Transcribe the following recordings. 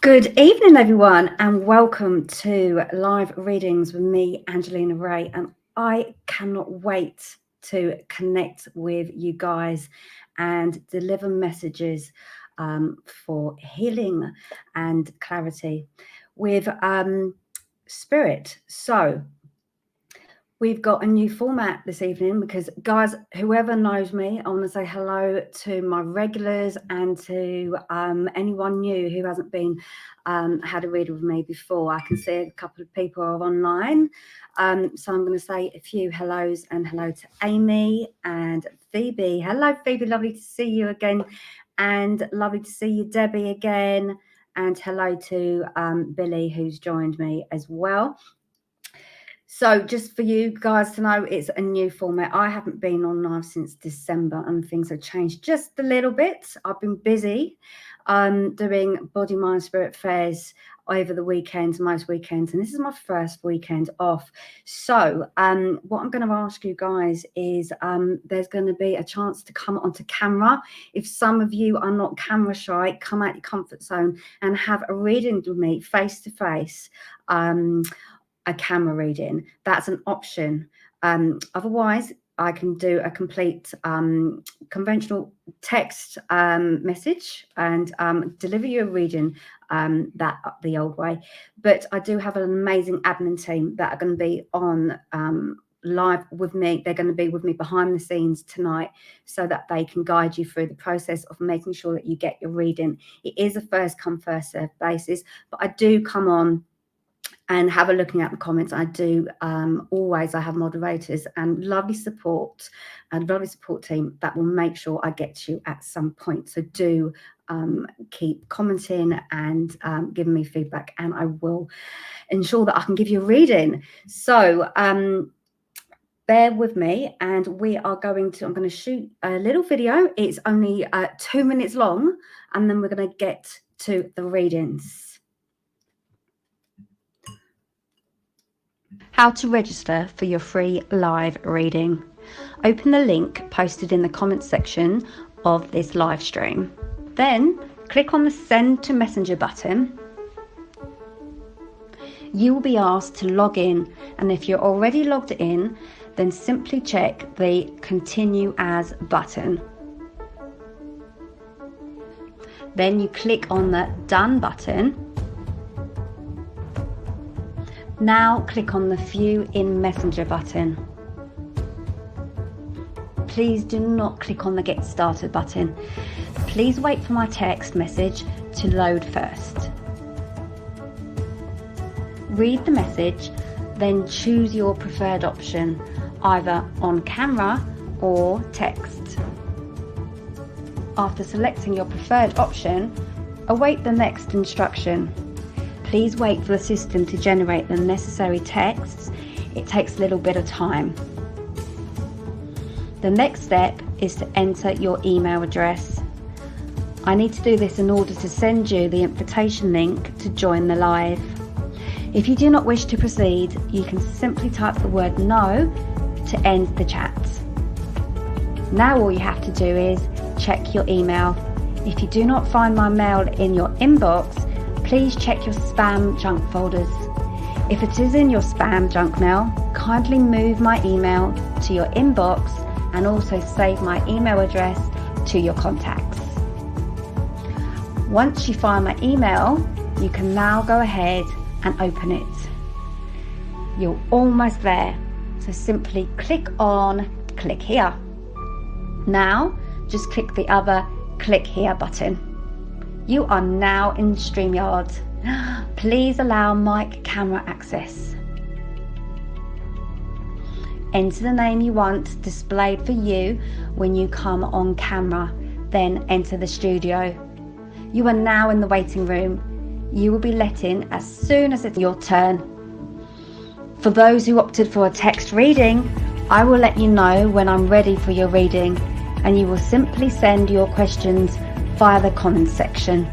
Good evening, everyone, and welcome to live readings with me, Angelina Ray. And I cannot wait to connect with you guys and deliver messages for healing and clarity with spirit. So we've got a new format this evening because, guys, whoever knows me, I want to say hello to my regulars and to anyone new who hasn't been had a read with me before. I can see a couple of people are online. So I'm going to say a few hellos, and hello to Amy and Phoebe. Hello, Phoebe. Lovely to see you again. And lovely to see you, Debbie, again. And hello to Billy, who's joined me as well. So just for you guys to know, it's a new format. I haven't been on live since December and things have changed just a little bit. I've been busy doing body, mind, spirit fairs over the weekends, most weekends, and this is my first weekend off. So what I'm going to ask you guys is there's going to be a chance to come onto camera. If some of you are not camera shy, come out your comfort zone and have a reading with me face to face. A camera reading, that's an option. Otherwise, I can do a complete conventional text message and deliver you a reading that the old way. But I do have an amazing admin team that are going to be on live with me. They're going to be with me behind the scenes tonight so that they can guide you through the process of making sure that you get your reading. It is a first come, first served basis, but I do come on and have a looking at the comments. I do always, I have moderators and lovely support team that will make sure I get to you at some point. So do keep commenting and giving me feedback, and I will ensure that I can give you a reading. So bear with me, and I'm going to shoot a little video. It's only 2 minutes long, and then we're going to get to the readings. How to register for your free live reading. Open the link posted in the comments section of this live stream. Then click on the Send to Messenger button. You will be asked to log in, and if you're already logged in, then simply check the Continue As button. Then you click on the Done button. Now click on the View in Messenger button. Please do not click on the Get Started button. Please wait for my text message to load first. Read the message, Then choose your preferred option, either on camera or text. After selecting your preferred option, await the next instruction. Please wait for the system to generate the necessary texts. It takes a little bit of time. The next step is to enter your email address. I need to do this in order to send you the invitation link to join the live. If you do not wish to proceed, you can simply type the word no to end the chat. Now all you have to do is check your email. If you do not find my mail in your inbox, please check your spam junk folders. If it is in your spam junk mail, kindly move my email to your inbox and also save my email address to your contacts. Once you find my email, you can now go ahead and open it. You're almost there, so simply click here. Now just click the other click here button. You are now in StreamYard. Please allow mic camera access. Enter the name you want displayed for you when you come on camera, then enter the studio. You are now in the waiting room. You will be let in as soon as it's your turn. For those who opted for a text reading, I will let you know when I'm ready for your reading, and you will simply send your questions via the comments section.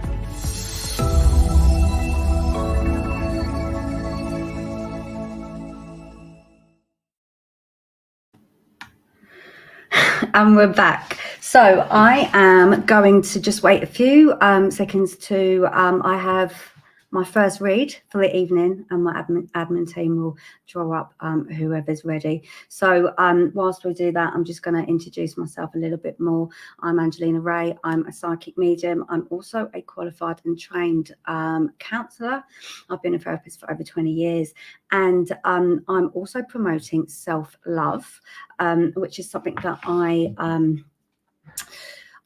And we're back. So I am going to just wait a few seconds to, I have my first read for the evening, and my admin team will draw up whoever's ready. So whilst we do that, I'm just going to introduce myself a little bit more. I'm Angelina Ray. I'm a psychic medium. I'm also a qualified and trained counsellor. I've been a therapist for over 20 years. And I'm also promoting self-love, which is something that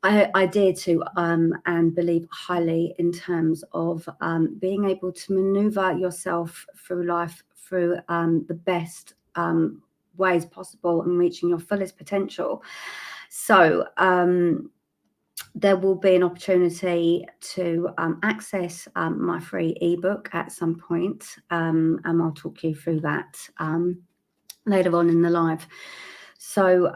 I dare to and believe highly in terms of being able to maneuver yourself through life through the best ways possible and reaching your fullest potential. So there will be an opportunity to access my free ebook at some point, and I'll talk you through that later on in the live. So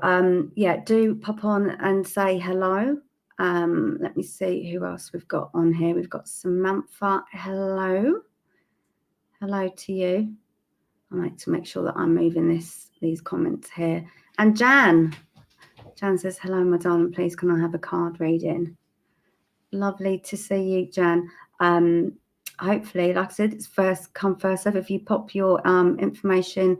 yeah, do pop on and say hello. Let me see who else we've got on here. We've got Samantha. Hello. Hello to you. I like to make sure that I'm moving these comments here. And Jan. Jan says, hello, my darling. Please, can I have a card reading? Lovely to see you, Jan. Hopefully, like I said, it's first come, first serve. If you pop your information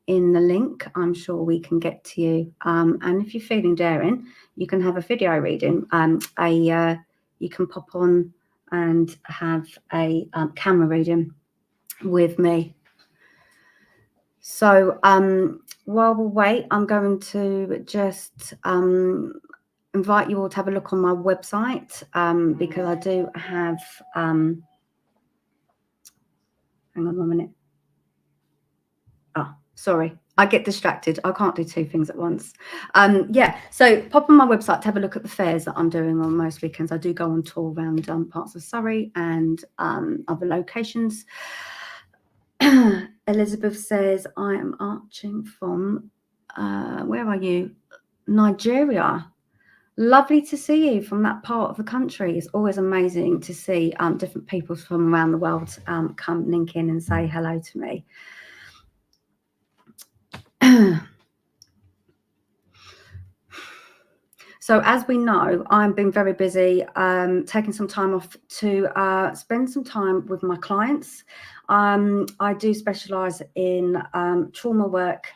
in the link, I'm sure we can get to you. And if you're feeling daring, you can have a video reading. You can pop on and have a camera reading with me. So while we wait, I'm going to just invite you all to have a look on my website, because I do have, hang on 1 minute. Oh, sorry, I get distracted. I can't do two things at once. Yeah, so pop on my website to have a look at the fairs that I'm doing on most weekends. I do go on tour around parts of Surrey and other locations. Elizabeth says, I am arching from, where are you? Nigeria. Lovely to see you from that part of the country. It's always amazing to see different people from around the world come link in and say hello to me. So as we know, I've been very busy taking some time off to spend some time with my clients. I do specialise in trauma work,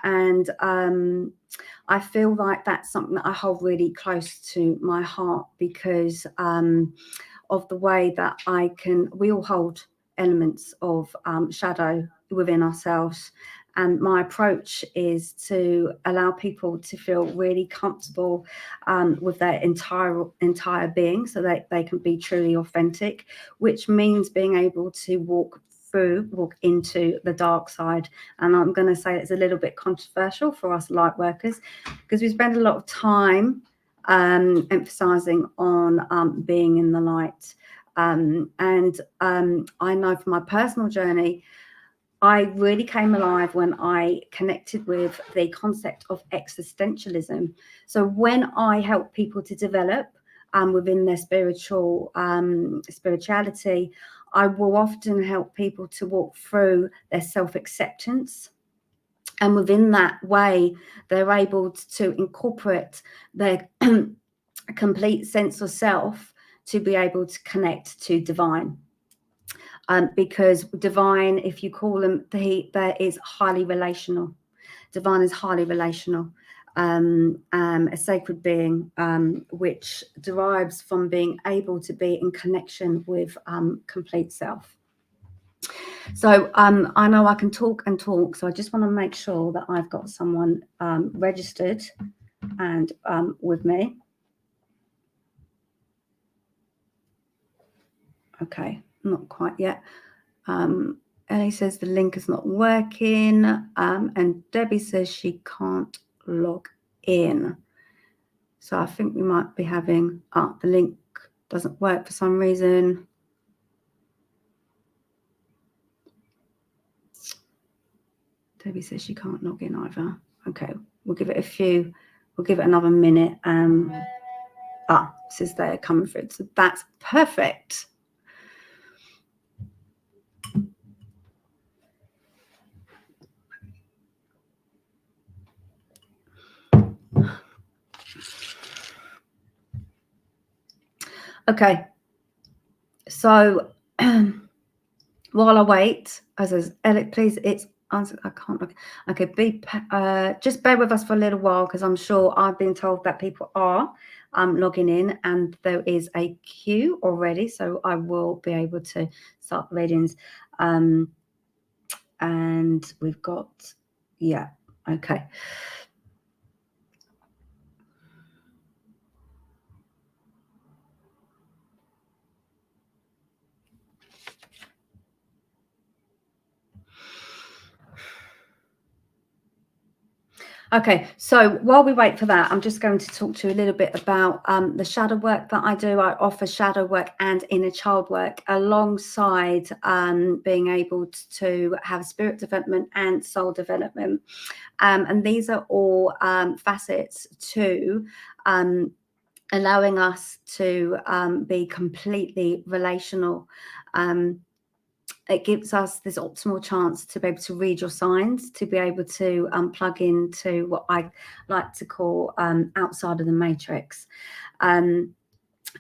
and I feel like that's something that I hold really close to my heart because of the way that we all hold elements of shadow within ourselves. And my approach is to allow people to feel really comfortable with their entire being so that they can be truly authentic, which means being able to walk walk into the dark side. And I'm going to say it's a little bit controversial for us light workers, because we spend a lot of time emphasizing on being in the light. And I know from my personal journey, I really came alive when I connected with the concept of existentialism. So when I help people to develop within their spirituality, I will often help people to walk through their self-acceptance. And within that way, they're able to incorporate their complete sense of self to be able to connect to divine. Because divine, if you call them, there is highly relational. Divine is highly relational. A sacred being, which derives from being able to be in connection with complete self. So I know I can talk and talk, so I just want to make sure that I've got someone registered and with me. Okay, not quite yet. Ellie says the link is not working, and Debbie says she can't log in. So I think we might be having, the link doesn't work for some reason. Debbie says she can't log in either. Okay, we'll give it we'll give it another minute. It says they're coming through, so that's perfect. Okay, so while I wait, as Alec, please, it's answer. I can't look. Okay, just bear with us for a little while, because I'm sure I've been told that people are logging in, and there is a queue already, so I will be able to start the readings. And we've got, yeah, okay. Okay, so while we wait for that, I'm just going to talk to you a little bit about the shadow work that I do. I offer shadow work and inner child work alongside being able to have spirit development and soul development. And these are all facets to allowing us to be completely relational. It gives us this optimal chance to be able to read your signs, to be able to plug into what I like to call outside of the matrix. And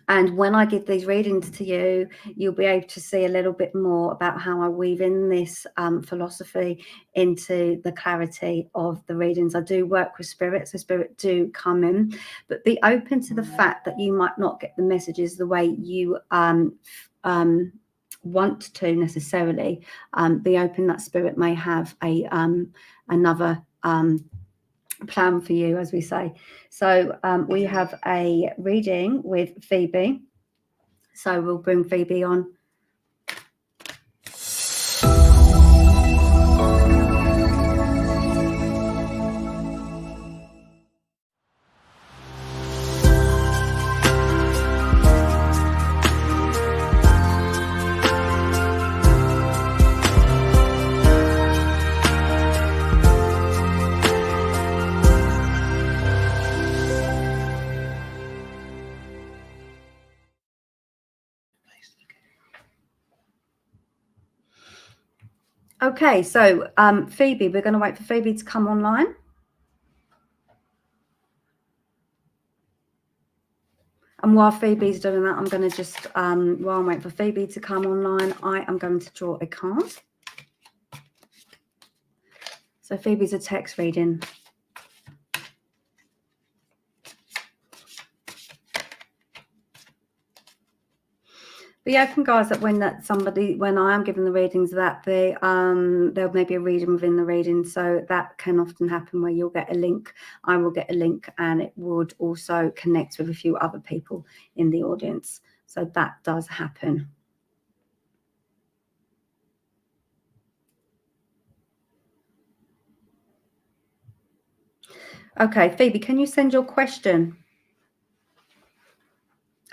when I give these readings to you, you'll be able to see a little bit more about how I weave in this philosophy into the clarity of the readings. I do work with spirit, so spirit do come in, but be open to the fact that you might not get the messages the way you want to necessarily. Be open that spirit may have a another plan for you, as we say. So we have a reading with Phoebe, so we'll bring Phoebe on. Okay, so Phoebe, we're going to wait for Phoebe to come online. And while Phoebe's doing that, I'm going to just, while I'm waiting for Phoebe to come online, I am going to draw a card. So Phoebe's a text reading. Be open, guys, that when I am giving the readings, that there may be a reading within the reading. So that can often happen where you'll get a link, I will get a link, and it would also connect with a few other people in the audience. So that does happen. Okay, Phoebe, can you send your question?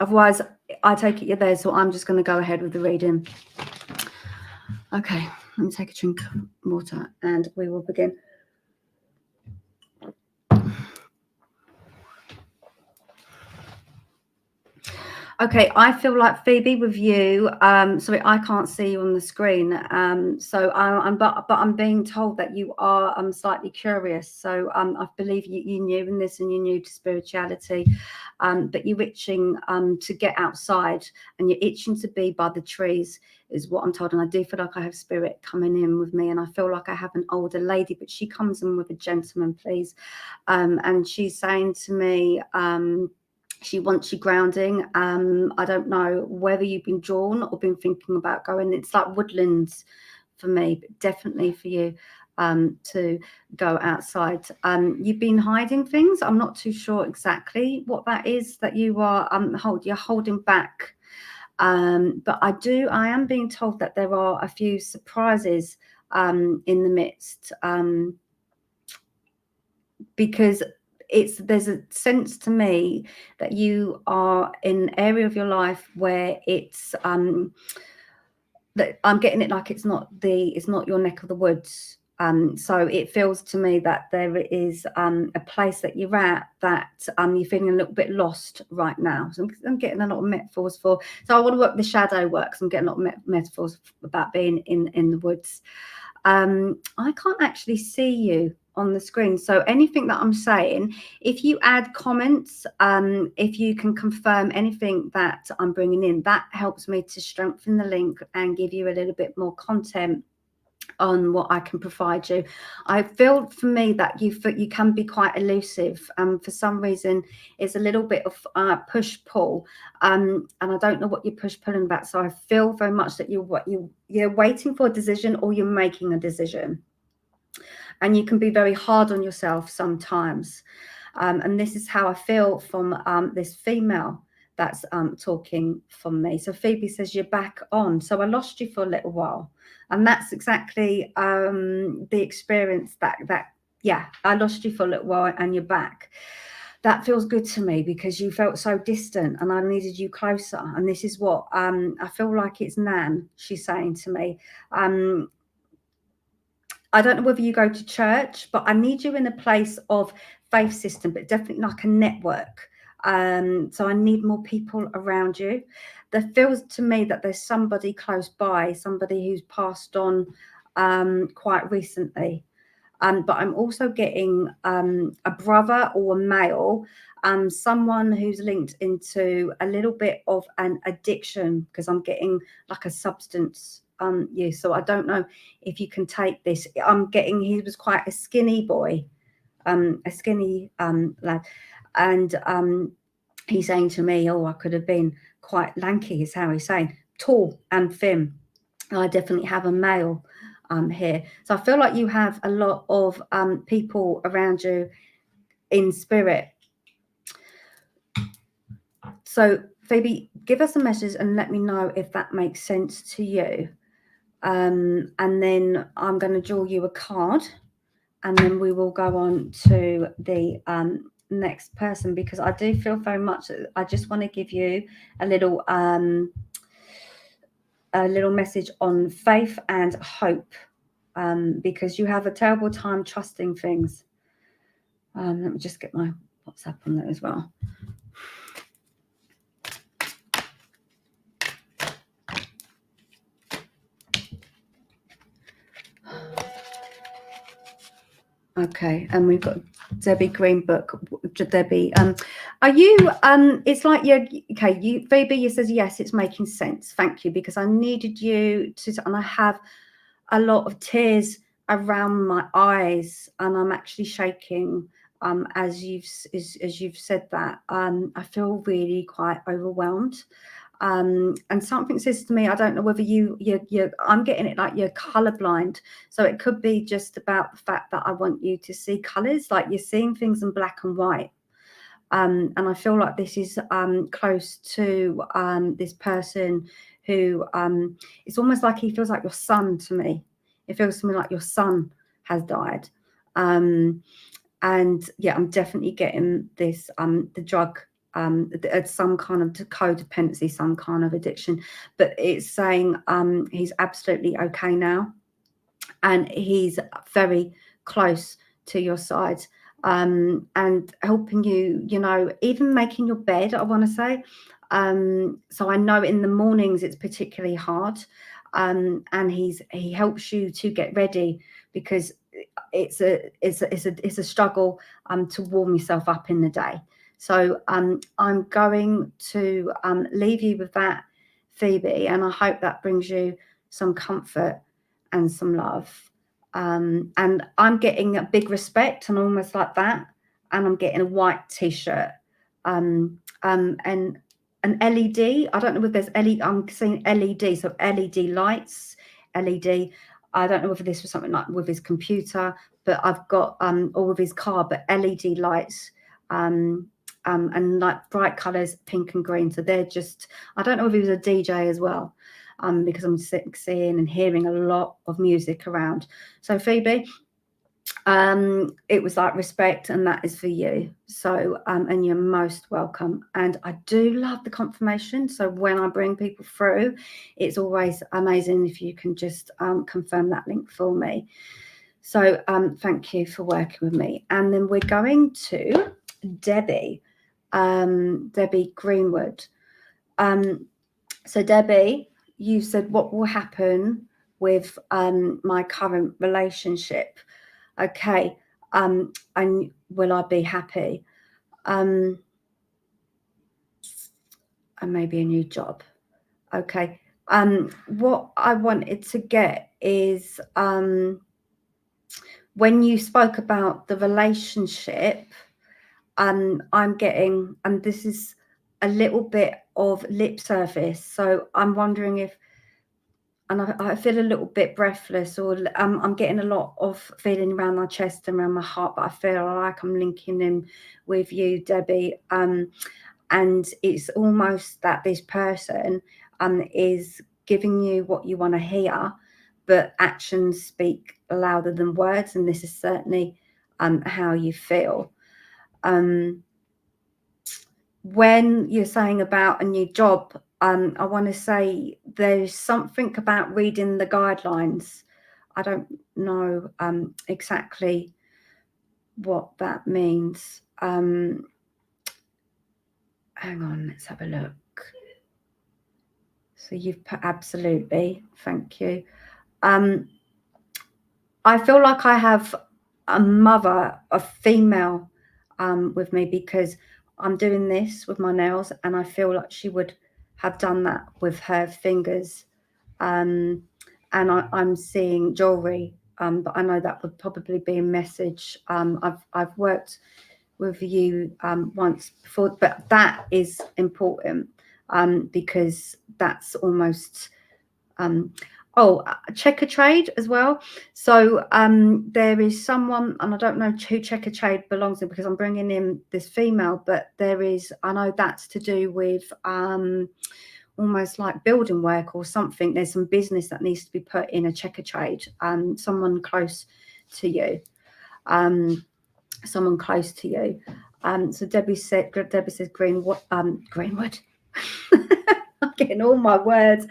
Otherwise, I take it you're there, so I'm just going to go ahead with the reading. Okay, let me take a drink of water and we will begin. Okay, I feel like Phoebe with you. Sorry, I can't see you on the screen. So I'm being told that you are slightly curious. So I believe you knew in this and you're new to spirituality, but you're itching to get outside and you're itching to be by the trees, is what I'm told. And I do feel like I have spirit coming in with me, and I feel like I have an older lady, but she comes in with a gentleman, please, and she's saying to me. She wants you grounding. I don't know whether you've been drawn or been thinking about going. It's like woodlands for me, but definitely for you to go outside. You've been hiding things. I'm not too sure exactly what that is that you are you're holding back. But I am being told that there are a few surprises in the midst, because there's a sense to me that you are in an area of your life where it's that I'm getting it like it's not your neck of the woods. So it feels to me that there is a place that you're at that you're feeling a little bit lost right now. So I'm getting a lot of metaphors for. So I want to work the shadow work. So I'm getting a lot of metaphors about being in the woods. I can't actually see you on the screen, so anything that I'm saying, if you add comments, if you can confirm anything that I'm bringing in, that helps me to strengthen the link and give you a little bit more content on what I can provide you. I feel for me that you can be quite elusive. For some reason, it's a little bit of push pull, and I don't know what you're push pulling about. So I feel very much that you're waiting for a decision or you're making a decision, and you can be very hard on yourself sometimes. And this is how I feel from this female that's talking from me. So Phoebe says you're back on. So I lost you for a little while, and that's exactly the experience that yeah, I lost you for a little while and you're back. That feels good to me because you felt so distant and I needed you closer. And this is what I feel like it's Nan, she's saying to me. I don't know whether you go to church, but I need you in a place of faith system, but definitely like a network. So I need more people around you. There feels to me that there's somebody close by, somebody who's passed on quite recently. But I'm also getting a brother or a male, someone who's linked into a little bit of an addiction, because I'm getting like a substance use. So I don't know if you can take this. I'm getting, he was quite a skinny boy, a skinny lad. And he's saying to me, oh, I could have been quite lanky, is how he's saying, tall and thin. I definitely have a male here. So I feel like you have a lot of people around you in spirit. So Phoebe, give us a message and let me know if that makes sense to you. And then I'm going to draw you a card, and then we will go on to the next person, because I do feel very much, I just want to give you a little message on faith and hope, because you have a terrible time trusting things. Let me just get my WhatsApp on there as well. Okay, and we've got Debbie Greenbook. Debbie, are you? It's like you're okay. You, Phoebe, you says yes. It's making sense. Thank you, because I needed you to, and I have a lot of tears around my eyes, and I'm actually shaking. As you've said that, I feel really quite overwhelmed. And something says to me, I don't know whether you're I'm getting it like you're colorblind. So it could be just about the fact that I want you to see colors, like you're seeing things in black and white. And I feel like this is close to this person who it's almost like he feels like your son to me. It feels to me like your son has died. And yeah, I'm definitely getting this, the drug, some kind of codependency, some kind of addiction, but it's saying he's absolutely okay now, and he's very close to your side, and helping you, you know, even making your bed, I want to say. So I know in the mornings it's particularly hard, and he helps you to get ready, because it's a struggle to warm yourself up in the day. So I'm going to leave you with that, Phoebe, and I hope that brings you some comfort and some love. And I'm getting a big respect and almost like that, and I'm getting a white t-shirt, and an LED. I don't know if there's LED. I'm seeing LED, so LED lights, LED. I don't know whether this was something like with his computer, but I've got or with his car, but LED lights, and like bright colours, pink and green. So they're just, I don't know if he was a DJ as well, because I'm seeing and hearing a lot of music around. So Phoebe, it was like respect, and that is for you. So and you're most welcome. And I do love the confirmation, so when I bring people through, it's always amazing if you can just confirm that link for me. So thank you for working with me. And then we're going to Debbie, Debbie Greenwood. So Debbie, you said, what will happen with my current relationship? Okay, and will I be happy? And maybe a new job. Okay. What I wanted to get is when you spoke about the relationship, I'm getting, and this is a little bit of lip service. So I'm wondering if, and I feel a little bit breathless, or I'm getting a lot of feeling around my chest and around my heart, but I feel like I'm linking in with you, Debbie. And it's almost that this person is giving you what you want to hear, but actions speak louder than words, and this is certainly how you feel. When you're saying about a new job, I want to say there's something about reading the guidelines. I don't know exactly what that means. Hang on, let's have a look. So you've put absolutely, thank you. I feel like I have a mother, a female, with me, because I'm doing this with my nails, and I feel like she would have done that with her fingers. And I'm seeing jewelry, but I know that would probably be a message. I've worked with you once before, but that is important, because that's almost checker trade as well. So there is someone, and I don't know who checker trade belongs to, because I'm bringing in this female, but there is, I know that's to do with almost like building work or something. There's some business that needs to be put in a checker trade. Someone close to you, someone close to you. So Debbie says Greenwood. I'm getting all my words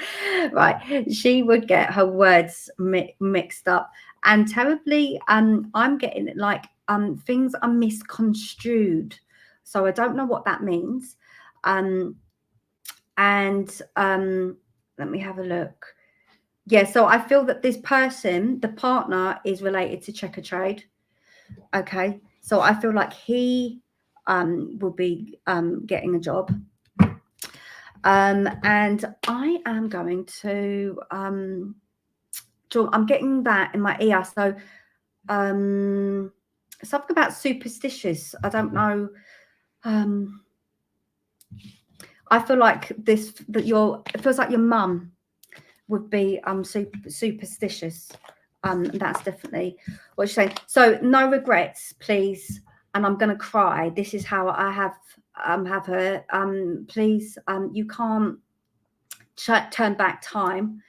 right. She would get her words mixed up, and terribly. I'm getting it like things are misconstrued, so I don't know what that means. And let me have a look. Yeah, so I feel that this person, the partner, is related to checker trade. Okay, so I feel like he will be getting a job. And I am going to I'm getting that in my ear. So something about superstitious. I don't know. I feel like it feels like your mum would be superstitious. That's definitely what you're saying. So no regrets, please. And I'm going to cry. This is how I have her. Please, you can't turn back time,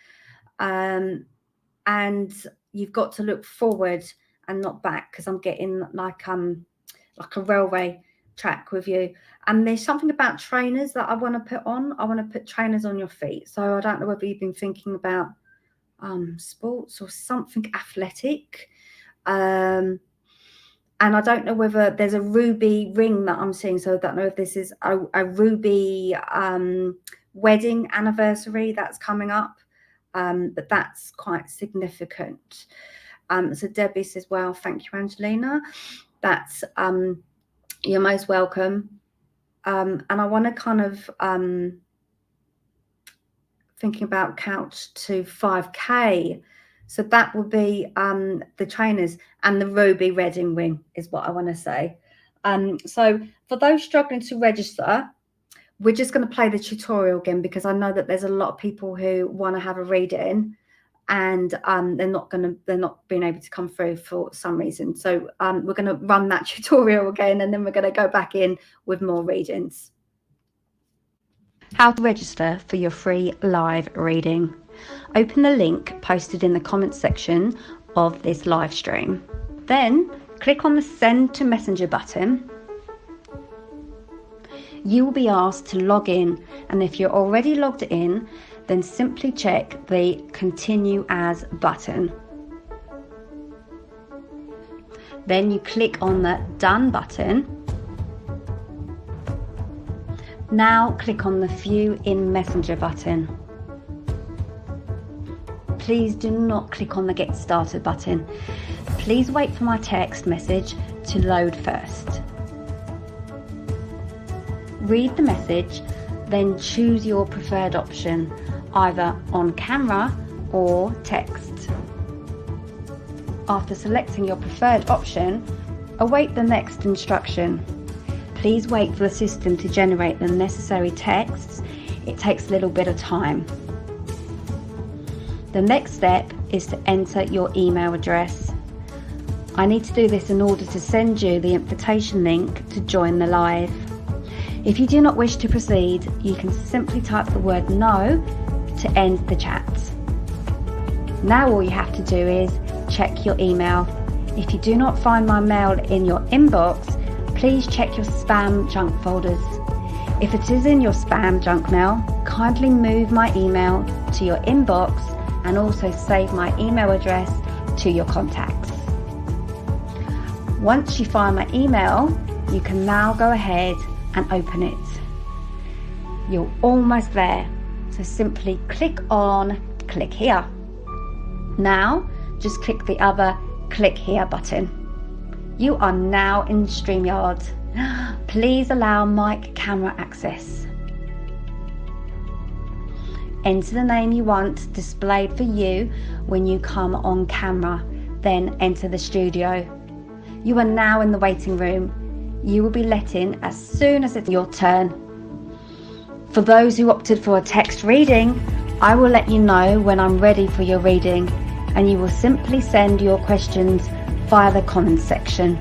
and you've got to look forward and not back, because I'm getting like like a railway track with you. And there's something about trainers that I want to put on. I want to put trainers on your feet. So I don't know whether you've been thinking about sports or something athletic. And I don't know whether there's a ruby ring that I'm seeing. So I don't know if this is a ruby wedding anniversary that's coming up. But that's quite significant. So Debbie says, well, thank you, Angelina. That's you're most welcome. And I want to kind of thinking about couch to 5K. So that would be the trainers, and the ruby wedding ring is what I want to say. So for those struggling to register, we're just going to play the tutorial again, because I know that there's a lot of people who want to have a reading, and they're not being able to come through for some reason. So we're going to run that tutorial again, and then we're going to go back in with more readings. How to register for your free live reading. Open the link posted in the comments section of this live stream. Then click on the Send to Messenger button. You will be asked to log in, and if you're already logged in, then simply check the Continue As button. Then you click on the Done button. Now click on the View in Messenger button. Please do not click on the Get Started button. Please wait for my text message to load first. Read the message, then choose your preferred option, either on camera or text. After selecting your preferred option, await the next instruction. Please wait for the system to generate the necessary texts. It takes a little bit of time. The next step is to enter your email address. I need to do this in order to send you the invitation link to join the live. If you do not wish to proceed, you can simply type the word no to end the chat. Now all you have to do is check your email. If you do not find my mail in your inbox, please check your spam junk folders. If it is in your spam junk mail, kindly move my email to your inbox and also save my email address to your contacts. Once you find my email, you can now go ahead and open it. You're almost there. So simply click here. Now just click the other click here button. You are now in StreamYard. Please allow mic camera access. Enter the name you want displayed for you when you come on camera, then enter the studio. You are now in the waiting room. You will be let in as soon as it's your turn. For those who opted for a text reading, I will let you know when I'm ready for your reading, and you will simply send your questions via the comments section.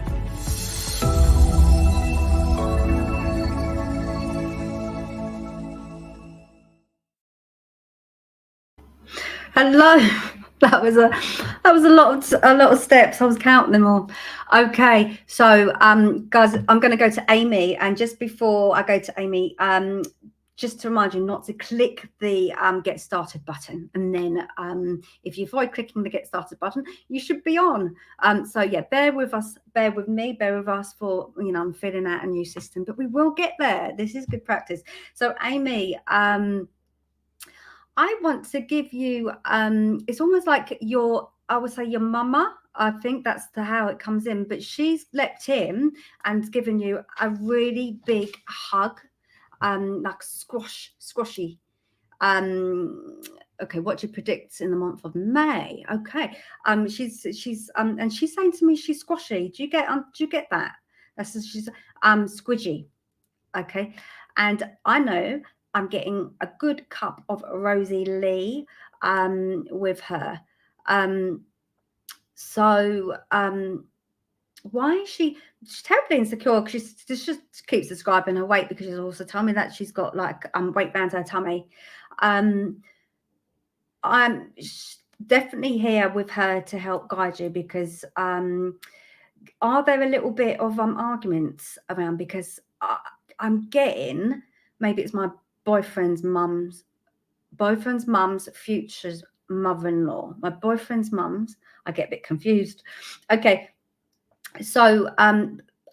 Hello. That was a lot of steps. I was counting them all. Okay, so guys, I'm going to go to Amy, and just before I go to Amy, just to remind you not to click the Get Started button, and then if you avoid clicking the Get Started button, you should be on. So yeah, bear with us, bear with me, bear with us for, you know, I'm filling out a new system, but we will get there. This is good practice. So Amy, I want to give you, it's almost like I would say your mama. I think that's how it comes in, but she's leapt in and given you a really big hug, like squashy. Okay, what do you predict in the month of May? Okay, she's and she's saying to me she's squashy. Do you get that? She's squidgy. Okay, and I know I'm getting a good cup of Rosie Lee with her. Why is she's terribly insecure? Because she just keeps describing her weight, because she's also telling me that she's got like weight around her tummy. I'm definitely here with her to help guide you, because are there a little bit of arguments around? Because I'm getting, maybe it's my boyfriend's mum's future's mother-in-law. My boyfriend's mum's, I get a bit confused. Okay, so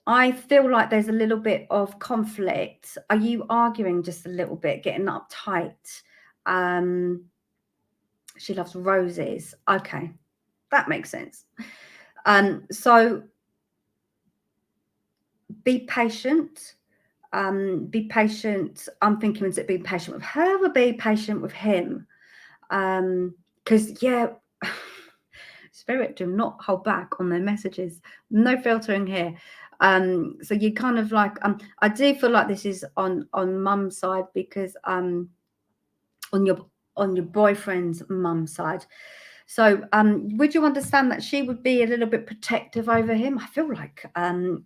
I feel like there's a little bit of conflict. Are you arguing just a little bit, getting uptight? She loves roses. Okay, that makes sense. So be patient. Be patient. I'm thinking, is it being patient with her or be patient with him? Because yeah, Spirit do not hold back on their messages. No filtering here. So you kind of like, I do feel like this is on mum's side, because on your boyfriend's mum's side. So would you understand that she would be a little bit protective over him? I feel like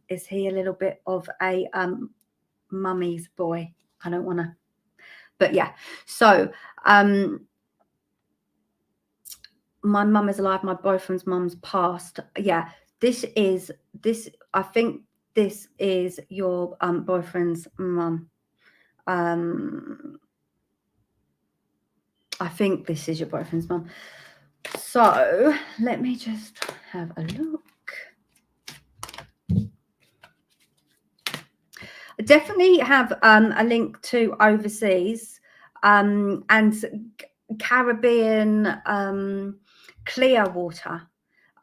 is he a little bit of a mummy's boy? I don't want to, but yeah. So my mum is alive, my boyfriend's mum's passed. Yeah, I think this is your boyfriend's mum. I think this is your boyfriend's mum. So let me just have a look. I definitely have a link to overseas and Caribbean clear water.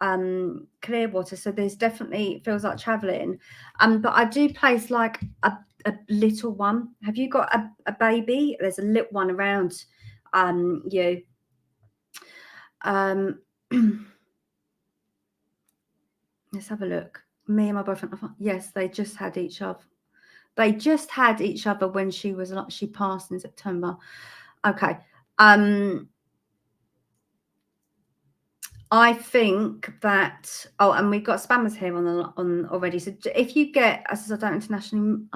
So there's definitely, feels like traveling. But I do place like a little one. Have you got a baby? There's a little one around you. Let's have a look. Me and my boyfriend, yes, they just had each other. They just had each other when she passed in September. Okay. I think that, and we've got spammers here on already. So if you get, as I don't internationally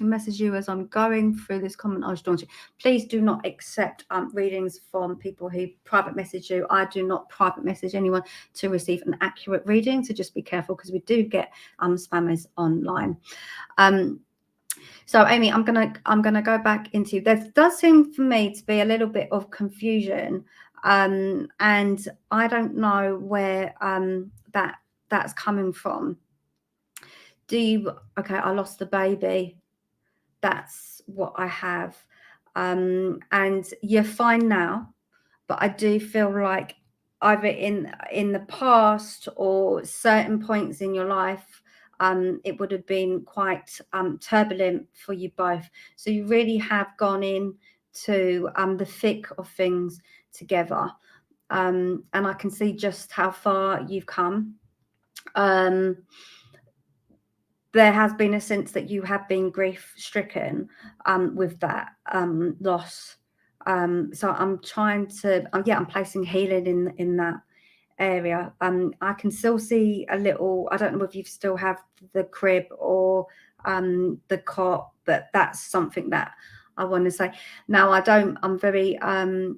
message you as I'm going through this comment, I was drawn to. Please do not accept readings from people who private message you. I do not private message anyone to receive an accurate reading. So just be careful, because we do get spammers online. So Amy, I'm gonna go back into, there does seem for me to be a little bit of confusion, and I don't know where that's coming from. Okay, I lost the baby. That's what I have, and you're fine now, but I do feel like either in the past or certain points in your life, it would have been quite turbulent for you both. So you really have gone in to the thick of things together, and I can see just how far you've come. There has been a sense that you have been grief stricken with that loss. So I'm trying to, I'm placing healing in that area. I can still see a little, I don't know if you still have the crib or the cot, but that's something that I want to say. Now, I'm very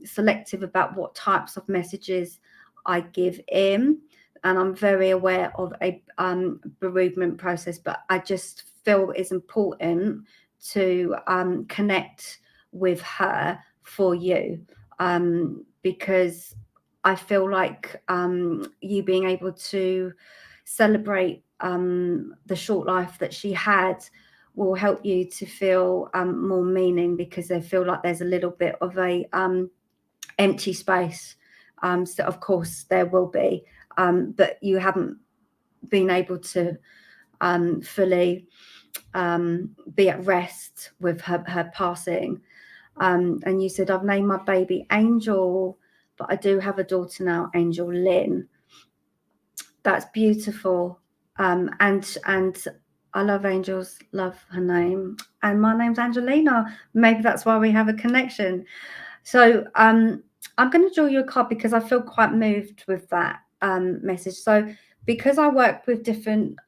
selective about what types of messages I give in, and I'm very aware of a bereavement process, but I just feel it's important to connect with her for you, because I feel like you being able to celebrate the short life that she had will help you to feel more meaning, because I feel like there's a little bit of a empty space. So of course there will be, but you haven't been able to fully be at rest with her passing. And you said, I've named my baby Angel, but I do have a daughter now, Angel Lynn. That's beautiful. And I love Angel's, love her name. And my name's Angelina. Maybe that's why we have a connection. So I'm going to draw you a card, because I feel quite moved with that message. So because I work with different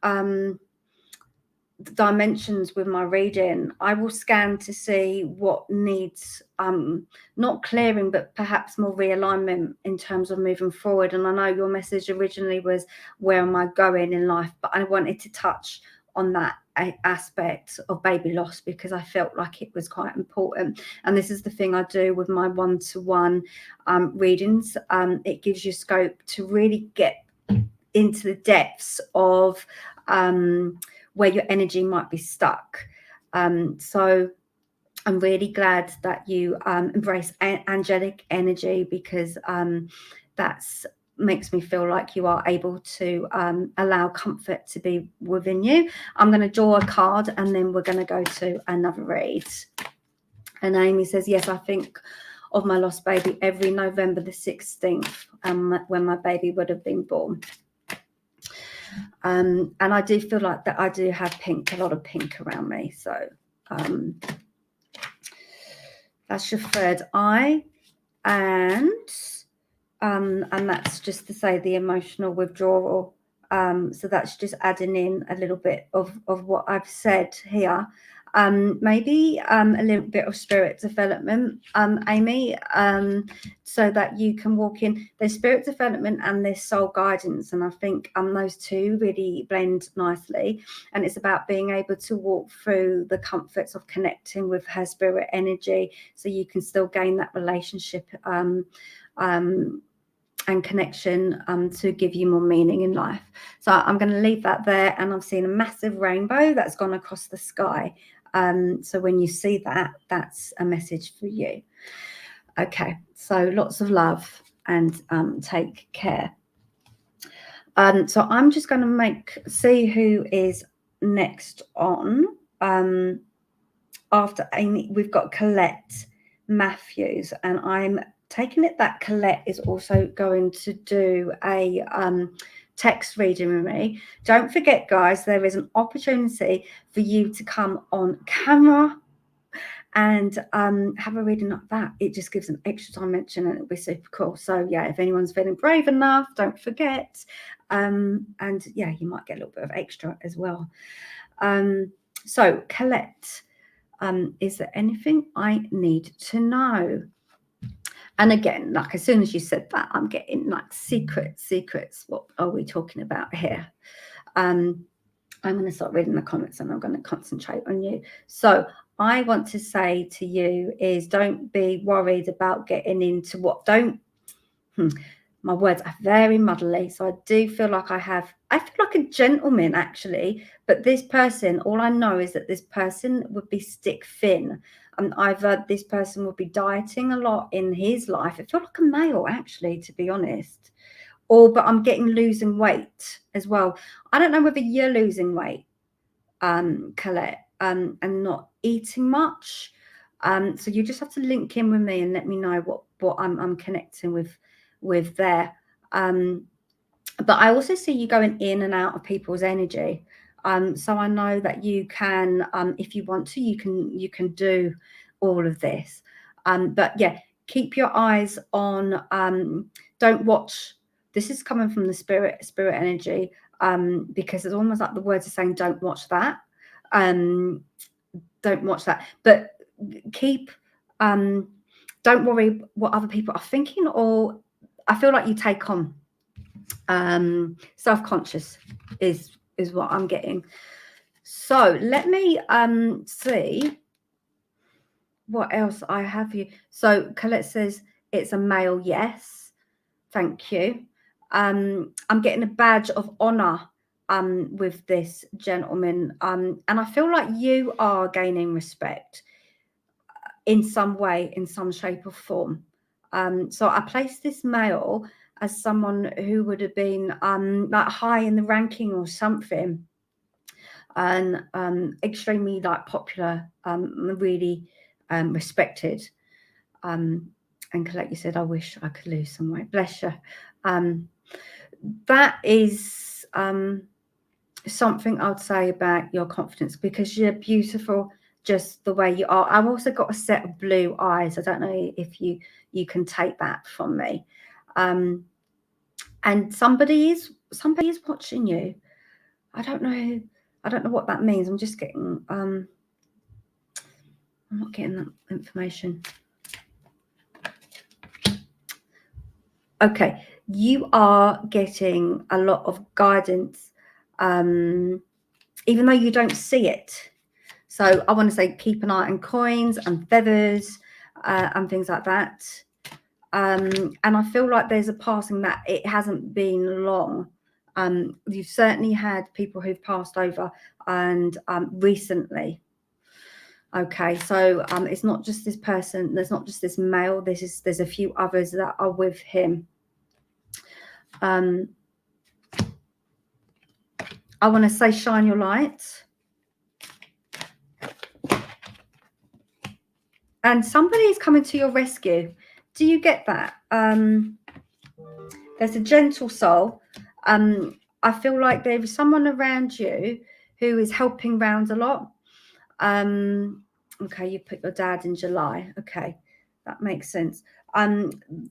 dimensions with my reading, I will scan to see what needs not clearing, but perhaps more realignment in terms of moving forward. And I know your message originally was, where am I going in life? But I wanted to touch on that aspect of baby loss because I felt like it was quite important. And this is the thing I do with my one-to-one readings. It gives you scope to really get into the depths of where your energy might be stuck. So I'm really glad that you embrace angelic energy, because that's makes me feel like you are able to allow comfort to be within you. I'm going to draw a card and then we're going to go to another read. And Amy says, yes, I think of my lost baby every November the 16th, when my baby would have been born. And I do feel like that I do have pink, a lot of pink around me. So that's your third eye. And that's just to say the emotional withdrawal. So that's just adding in a little bit of what I've said here. Maybe a little bit of spirit development, Amy, so that you can walk in. There's spirit development and there's soul guidance, and I think those two really blend nicely. And it's about being able to walk through the comforts of connecting with her spirit energy, so you can still gain that relationship and connection to give you more meaning in life. So I'm going to leave that there, and I've seen a massive rainbow that's gone across the sky. So when you see that, that's a message for you. Okay, so lots of love and take care. So I'm just going to see who is next on. After Amy, we've got Colette Matthews, and I'm taking it that Colette is also going to do a text reading with me. Don't forget, guys, there is an opportunity for you to come on camera and have a reading like that. It just gives an extra dimension and it'll be super cool. So yeah, if anyone's feeling brave enough, don't forget. And yeah, you might get a little bit of extra as well. So Colette, is there anything I need to know? And again, like as soon as you said that, I'm getting like secrets. What are we talking about here? I'm going to start reading the comments and I'm going to concentrate on you. So I want to say to you is, don't be worried about getting into what my words are very muddly. So I do feel like I feel like a gentleman actually, but this person, all I know is that this person would be stick thin. Either this person would be dieting a lot in his life. It feels like a male actually, to be honest. But I'm losing weight as well. I don't know whether you're losing weight, Colette, and not eating much. So you just have to link in with me and let me know what I'm connecting with there. But I also see you going in and out of people's energy. So I know that you can, if you want to, you can do all of this. But yeah, keep your eyes on. Don't watch. This is coming from the spirit energy, because it's almost like the words are saying, don't watch that. Don't watch that. But keep. Don't worry what other people are thinking, or I feel like you take on. Self-conscious is what I'm getting. So let me see what else I have here. So Colette says it's a male. Yes, thank you. I'm getting a badge of honor with this gentleman, and I feel like you are gaining respect in some way, in some shape or form. So I place this male as someone who would have been like high in the ranking or something, and extremely like popular, really respected. And Colette, you said, I wish I could lose some weight. Bless you. That is something I would say about your confidence, because you're beautiful just the way you are. I've also got a set of blue eyes. I don't know if you can take that from me. And somebody is watching you. I don't know I don't know what that means. I'm just getting, I'm not getting that information. Okay, you are getting a lot of guidance, even though you don't see it. So I want to say keep an eye on coins and feathers and things like that. And I feel like there's a passing that it hasn't been long. You've certainly had people who've passed over and recently. Okay, so it's not just this person. There's not just this male. There's a few others that are with him. I want to say shine your light. And somebody is coming to your rescue. Do you get that? There's a gentle soul. I feel like there is someone around you who is helping round a lot. Okay, you put your dad in July. Okay, that makes sense.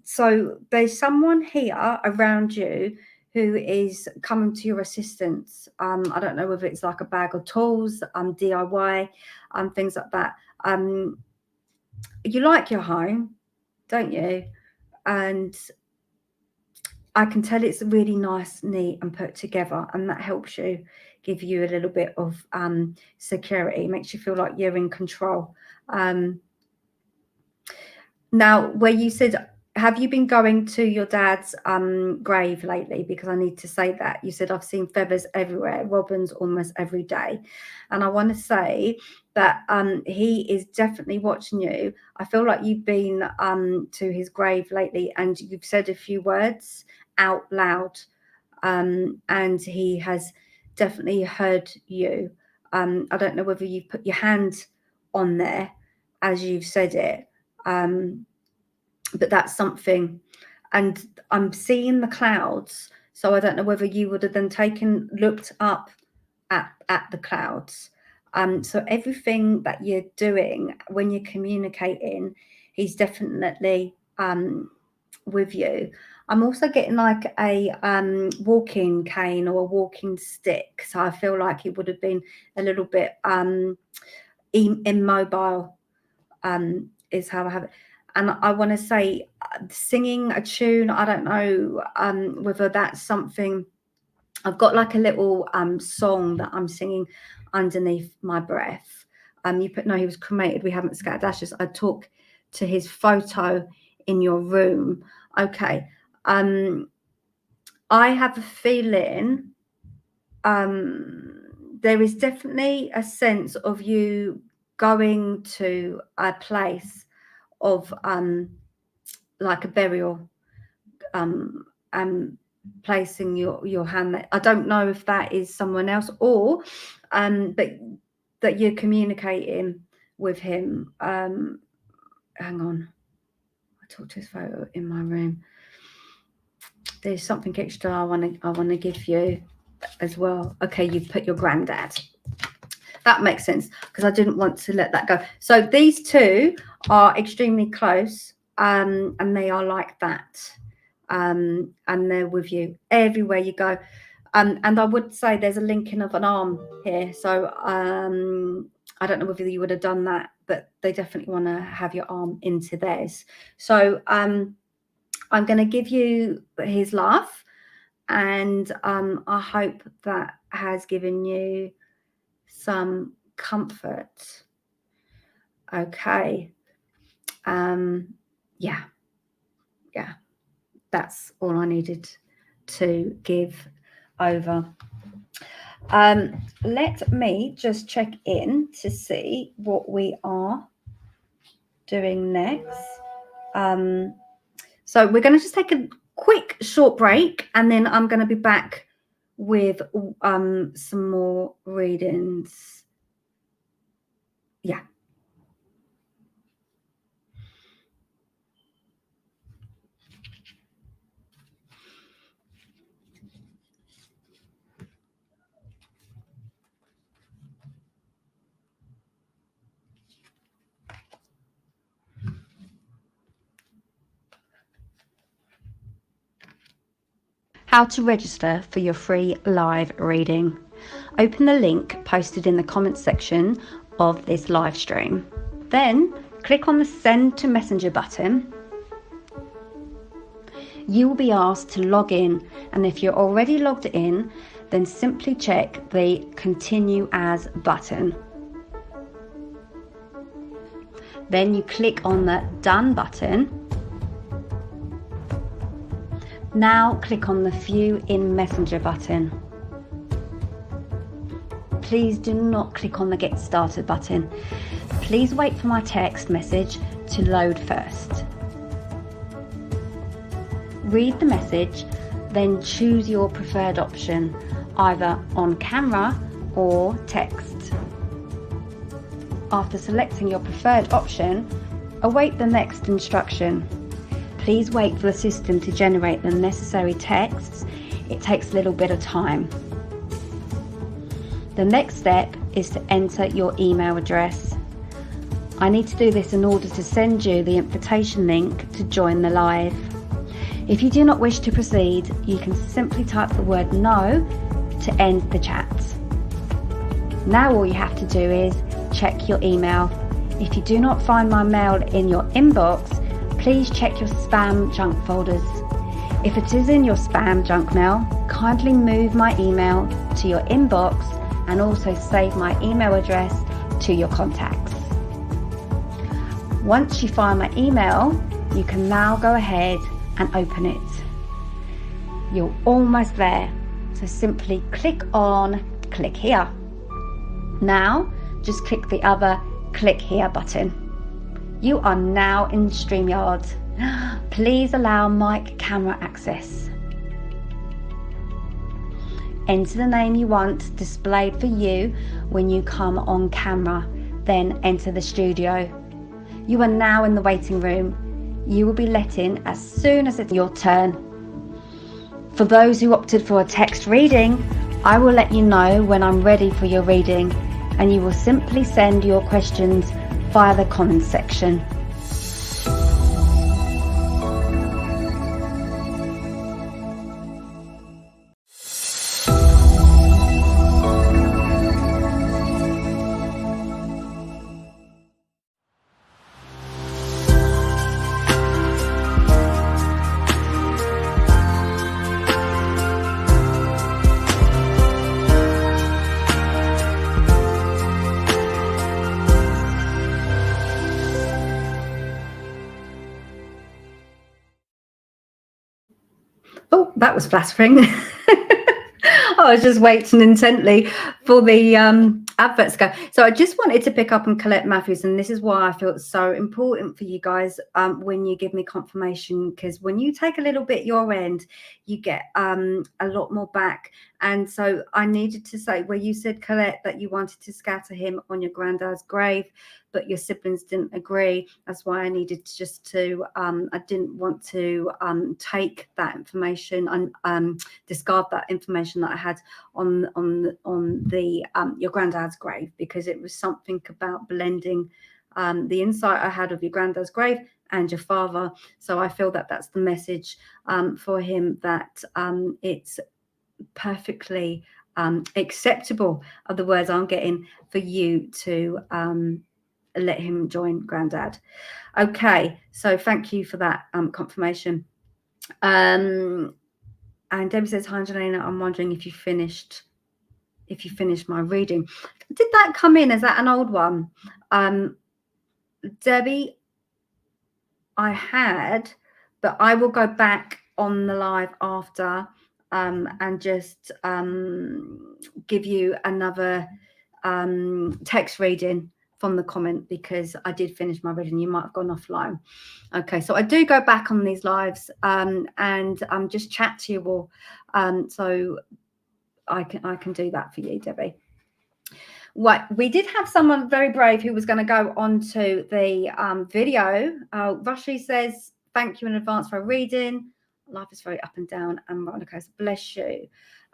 So there's someone here around you who is coming to your assistance. I don't know whether it's like a bag of tools, DIY, things like that. You like your home, don't you? And I can tell it's really nice, neat and put together, and that helps you, give you a little bit of security, makes you feel like you're in control. Now, where you said, have you been going to your dad's grave lately? Because I need to say that. You said, I've seen feathers everywhere, robins almost every day. And I want to say that he is definitely watching you. I feel like you've been to his grave lately and you've said a few words out loud, and he has definitely heard you. I don't know whether you've put your hand on there as you've said it, but that's something. And I'm seeing the clouds, so I don't know whether you would have then looked up at the clouds. So everything that you're doing when you're communicating, he's definitely with you. I'm also getting like a walking cane or a walking stick. So I feel like he would have been a little bit immobile, is how I have it. And I want to say singing a tune, I don't know whether that's something. I've got like a little song that I'm singing underneath my breath. You put, no, he was cremated. We haven't scattered ashes. I talk to his photo in your room. Okay. I have a feeling there is definitely a sense of you going to a place of like a burial, and placing your hand there. I don't know if that is someone else or but that you're communicating with him. Hang on, I talked to his photo in my room. There's something extra I want to give you as well. Okay, you've put your granddad. That makes sense because I didn't want to let that go. So these two are extremely close, and they are like that, and they're with you everywhere you go. And I would say there's a linking of an arm here. So I don't know whether you would have done that, but they definitely want to have your arm into theirs. So I'm going to give you his love, and I hope that has given you some comfort. Okay. Yeah, that's all I needed to give over. Let me just check in to see what we are doing next. So we're going to just take a quick short break, and then I'm going to be back with some more readings. Yeah. How to register for your free live reading. Open the link posted in the comments section of this live stream. Then click on the Send to Messenger button. You will be asked to log in, and if you're already logged in, then simply check the Continue As button. Then you click on the Done button. Now click on the View in Messenger button. Please do not click on the Get Started button. Please wait for my text message to load first. Read the message, then choose your preferred option, either on camera or text. After selecting your preferred option, await the next instruction. Please wait for the system to generate the necessary texts. It takes a little bit of time. The next step is to enter your email address. I need to do this in order to send you the invitation link to join the live. If you do not wish to proceed, you can simply type the word no to end the chat. Now all you have to do is check your email. If you do not find my mail in your inbox, please check your spam junk folders. If it is in your spam junk mail, kindly move my email to your inbox and also save my email address to your contacts. Once you find my email, you can now go ahead and open it. You're almost there, so simply click here. Now just click the other click here button. You are now in StreamYard. Please allow mic camera access. Enter the name you want displayed for you when you come on camera, then enter the studio. You are now in the waiting room. You will be let in as soon as it's your turn. For those who opted for a text reading, I will let you know when I'm ready for your reading, and you will simply send your questions via the comments section. Oh, that was flattering. I was just waiting intently for the adverts to go. So I just wanted to pick up on Colette Matthews, and this is why I feel it's so important for you guys when you give me confirmation, because when you take a little bit your end, you get a lot more back. And so I needed to say, where you said, Colette, that you wanted to scatter him on your granddad's grave, but your siblings didn't agree. That's why I needed just to, I didn't want to take that information and discard that information that I had on the your granddad's grave, because it was something about blending the insight I had of your granddad's grave and your father. So I feel that that's the message for him, that it's perfectly acceptable, are the words I'm getting, for you to let him join granddad. Okay, so thank you for that confirmation. And Debbie says, hi Angelina, I'm wondering if you finished my reading. Did that come in? Is that an old one? Debbie, I had, but I will go back on the live after and just give you another text reading from the comment, because I did finish my reading. You might have gone offline. Okay, so I do go back on these lives and just chat to you all. So I can do that for you, Debbie. Right, we did have someone very brave who was going to go onto the video. Rashi says, thank you in advance for a reading. Life is very up and down, and Monica says, bless you.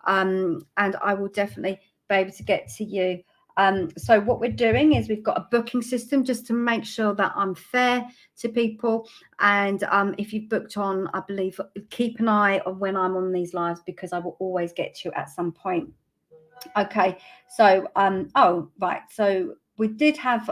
And I will definitely be able to get to you. So what we're doing is we've got a booking system just to make sure that I'm fair to people. And if you've booked on, I believe, keep an eye on when I'm on these lives, because I will always get to you at some point. Okay, so oh right, so we did have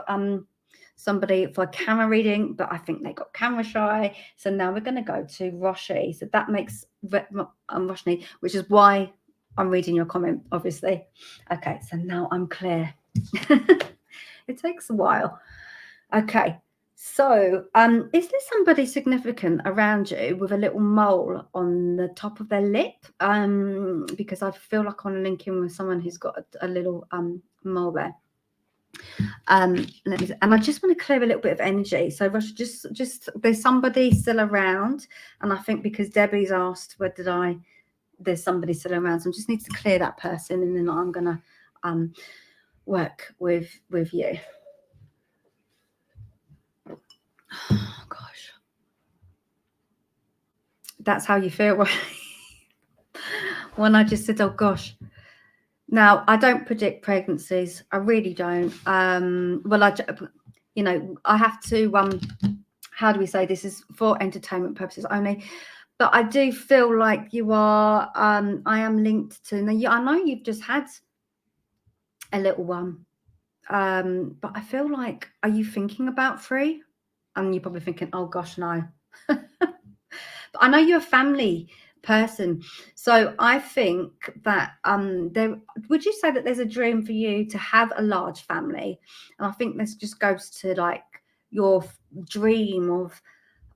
somebody for a camera reading, but I think they got camera shy, so now we're going to go to Roshi. So that makes Roshni, which is why I'm reading your comment, obviously. Okay, so now I'm clear. It takes a while. Okay, so is there somebody significant around you with a little mole on the top of their lip? Because I feel like I'm linking with someone who's got a little mole there. And I just want to clear a little bit of energy. So Russia, just there's somebody still around, and I think because Debbie's asked there's somebody still around, so I just need to clear that person, and then I'm gonna work with you. Oh gosh, that's how you feel, right? When I just said, oh gosh. Now, I don't predict pregnancies. I really don't. Well, I have to, how do we say, this is for entertainment purposes only. But I do feel like you are, I am linked to, now, I know you've just had a little one. But I feel like, are you thinking about free? And you're probably thinking, oh gosh, no. But I know you're a family person, so I think that would you say that there's a dream for you to have a large family? And I think this just goes to like your dream of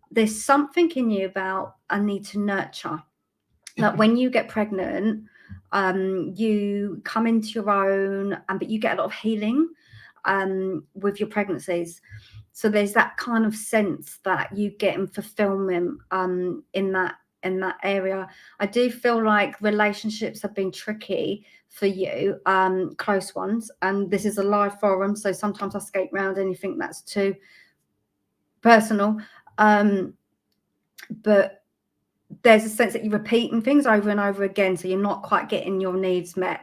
there's something in you about I need to nurture. Like when you get pregnant, you come into your own, but you get a lot of healing with your pregnancies. So there's that kind of sense that you get in fulfillment in that area. I do feel like relationships have been tricky for you, close ones, and this is a live forum, so sometimes I skate around anything that's too personal, but there's a sense that you're repeating things over and over again, so you're not quite getting your needs met.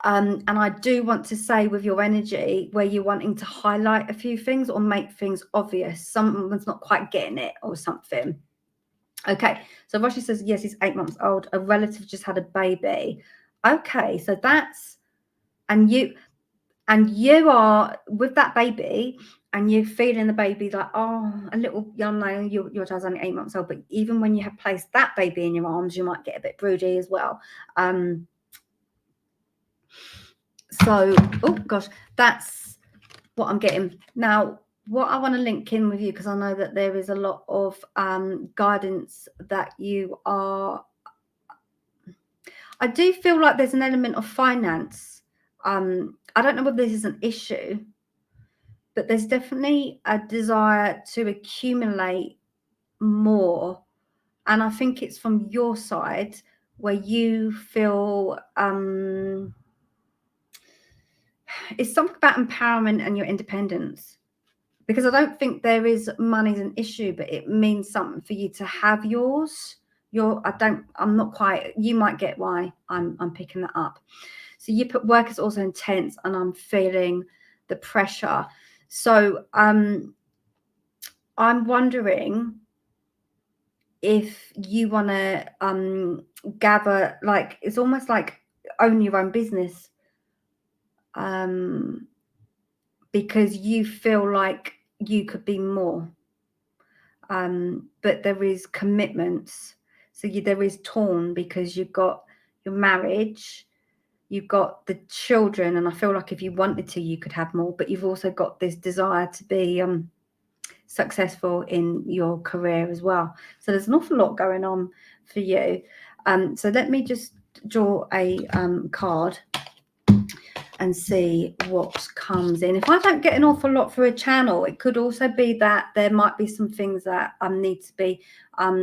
And I do want to say with your energy where you're wanting to highlight a few things or make things obvious, someone's not quite getting it or something. Okay, so Roshi says, yes, he's 8 months old. A relative just had a baby. Okay, so that's, and you are with that baby and you're feeling the baby like, oh, a little young, your child's only 8 months old, but even when you have placed that baby in your arms, you might get a bit broody as well. So, oh gosh, that's what I'm getting. Now, what I want to link in with you, because I know that there is a lot of guidance that you are, I do feel like there's an element of finance. I don't know whether this is an issue, but there's definitely a desire to accumulate more. And I think it's from your side where you feel it's something about empowerment and your independence, because I don't think there is money's an issue, but it means something for you to have yours. I'm not quite, you might get why I'm picking that up. So you put work is also intense and I'm feeling the pressure. So I'm wondering if you want to gather, like it's almost like own your own business, because you feel like you could be more, but there is commitments. So there is torn because you've got your marriage, you've got the children, and I feel like if you wanted to, you could have more, but you've also got this desire to be successful in your career as well. So there's an awful lot going on for you. So let me just draw a card and see what comes in. If I don't get an awful lot for a channel, it could also be that there might be some things that need to be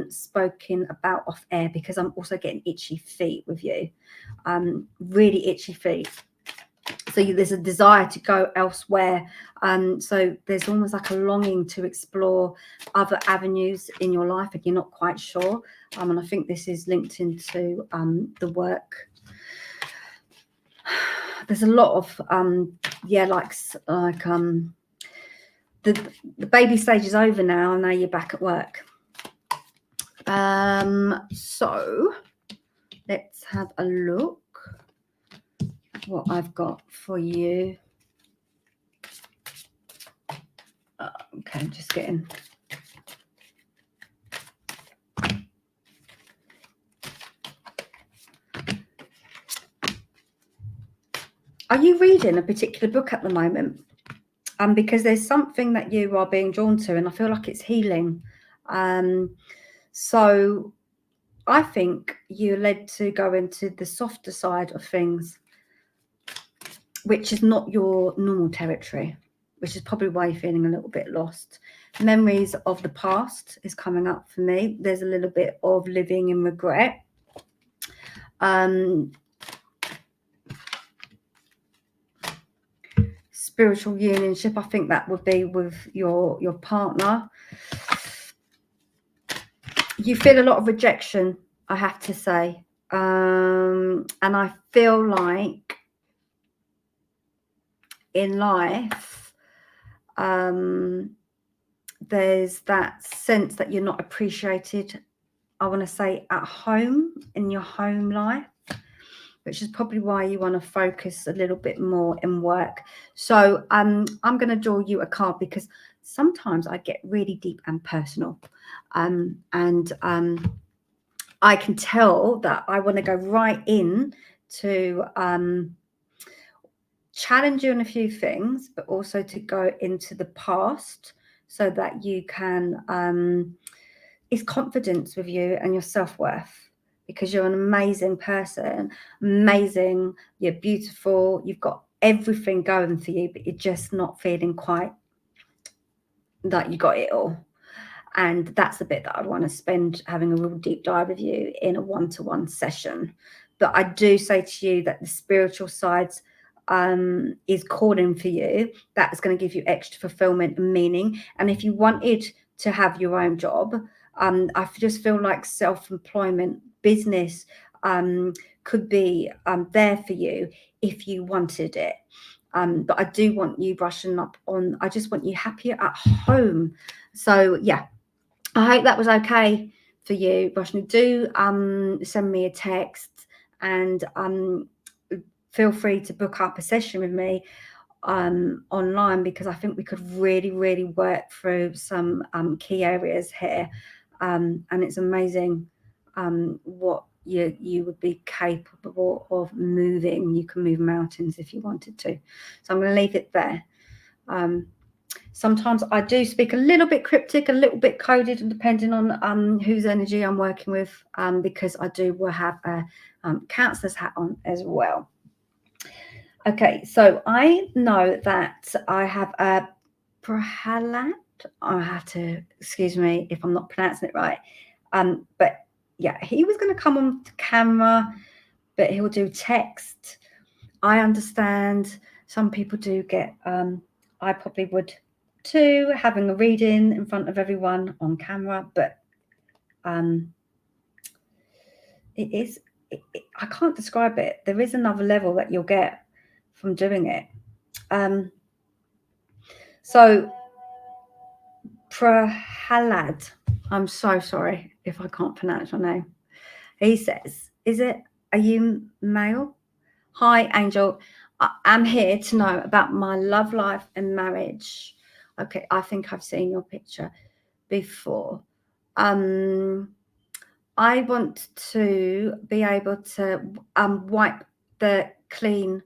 spoken about off air, because I'm also getting itchy feet with you, really itchy feet. So there's a desire to go elsewhere. So there's almost like a longing to explore other avenues in your life, and you're not quite sure. And I think this is linked into the work. There's a lot of the baby stage is over now, and now you're back at work. So let's have a look. what I've got for you. Okay, I'm just getting... Are you reading a particular book at the moment? Because there's something that you are being drawn to, and I feel like it's healing. So I think you're led to go into the softer side of things, which is not your normal territory, which is probably why you're feeling a little bit lost. Memories of the past is coming up for me. There's a little bit of living in regret. Spiritual unionship, I think that would be with your partner. You feel a lot of rejection, I have to say. And I feel like in life, there's that sense that you're not appreciated, I want to say, at home, in your home life, which is probably why you want to focus a little bit more in work. So I'm going to draw you a card, because sometimes I get really deep and personal. And I can tell that I want to go right in to challenge you on a few things, but also to go into the past so that you can, it's confidence with you and your self-worth, because you're an amazing person, amazing, you're beautiful, you've got everything going for you, but you're just not feeling quite like you got it all. And that's the bit that I want to spend having a real deep dive with you in a one-to-one session. But I do say to you that the spiritual side is calling for you. That's going to give you extra fulfillment and meaning. And if you wanted to have your own job, I just feel like self-employment, business could be there for you if you wanted it. But I do want you brushing up on, I just want you happier at home. So yeah, I hope that was okay for you, Roshni. Do send me a text, and feel free to book up a session with me online, because I think we could really, really work through some key areas here. And it's amazing what you would be capable of moving. You can move mountains if you wanted to. So I'm going to leave it there. Sometimes I do speak a little bit cryptic, a little bit coded, depending on whose energy I'm working with, because I do have a counselor's hat on as well. Okay, so I know that I have a Prahalad. I have to, excuse me if I'm not pronouncing it right. But yeah, he was going to come on camera, but he'll do text. I understand some people do get, I probably would too, having a reading in front of everyone on camera, but I can't describe it. There is another level that you'll get from doing it. So Prahalad, I'm so sorry if I can't pronounce your name. He says, are you male? Hi, Angel. I'm here to know about my love life and marriage. Okay, I think I've seen your picture before. I want to be able to wipe the clean,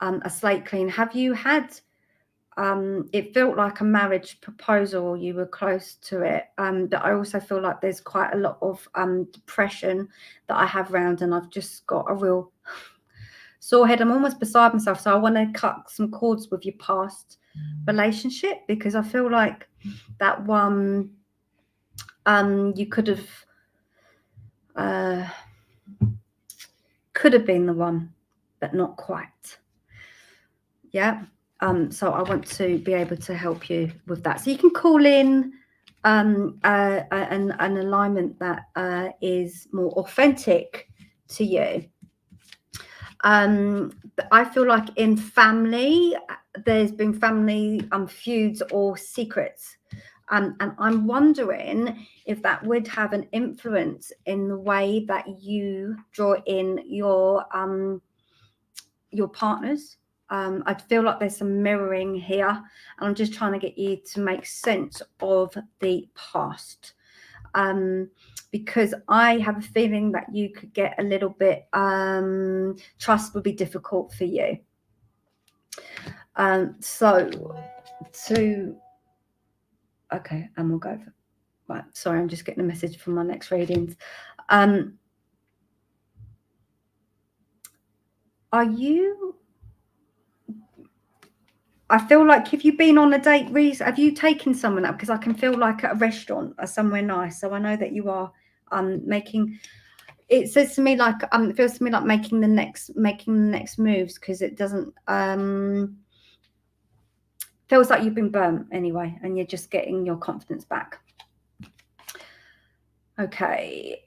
a slate clean. Have you had, it felt like a marriage proposal, you were close to it, but I also feel like there's quite a lot of depression that I have around, and I've just got a real sore head. I'm almost beside myself. So I want to cut some cords with your past relationship, because I feel like that one you could have been the one, but not quite. Yeah. So I want to be able to help you with that. So you can call in an alignment that is more authentic to you. I feel like in family, there's been family feuds or secrets. And I'm wondering if that would have an influence in the way that you draw in your your partners. I feel like there's some mirroring here, and I'm just trying to get you to make sense of the past. Because I have a feeling that you could get a little bit, trust would be difficult for you. Okay, and we'll go for, right, sorry, I'm just getting a message from my next readings. I feel like, if you've been on a date recently, have you taken someone up? Because I can feel like at a restaurant or somewhere nice. So I know that you are making. It says to me like it feels to me like making the next moves, because it doesn't feels like you've been burnt anyway, and you're just getting your confidence back. Okay,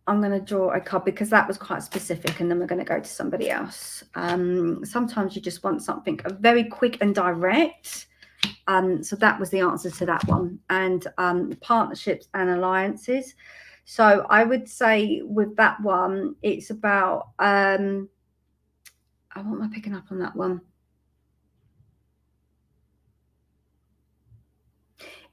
I'm going to draw a card because that was quite specific, and then we're going to go to somebody else. Sometimes you just want something very quick and direct. So that was the answer to that one. And partnerships and alliances. So I would say with that one, it's about, what am I picking up on that one?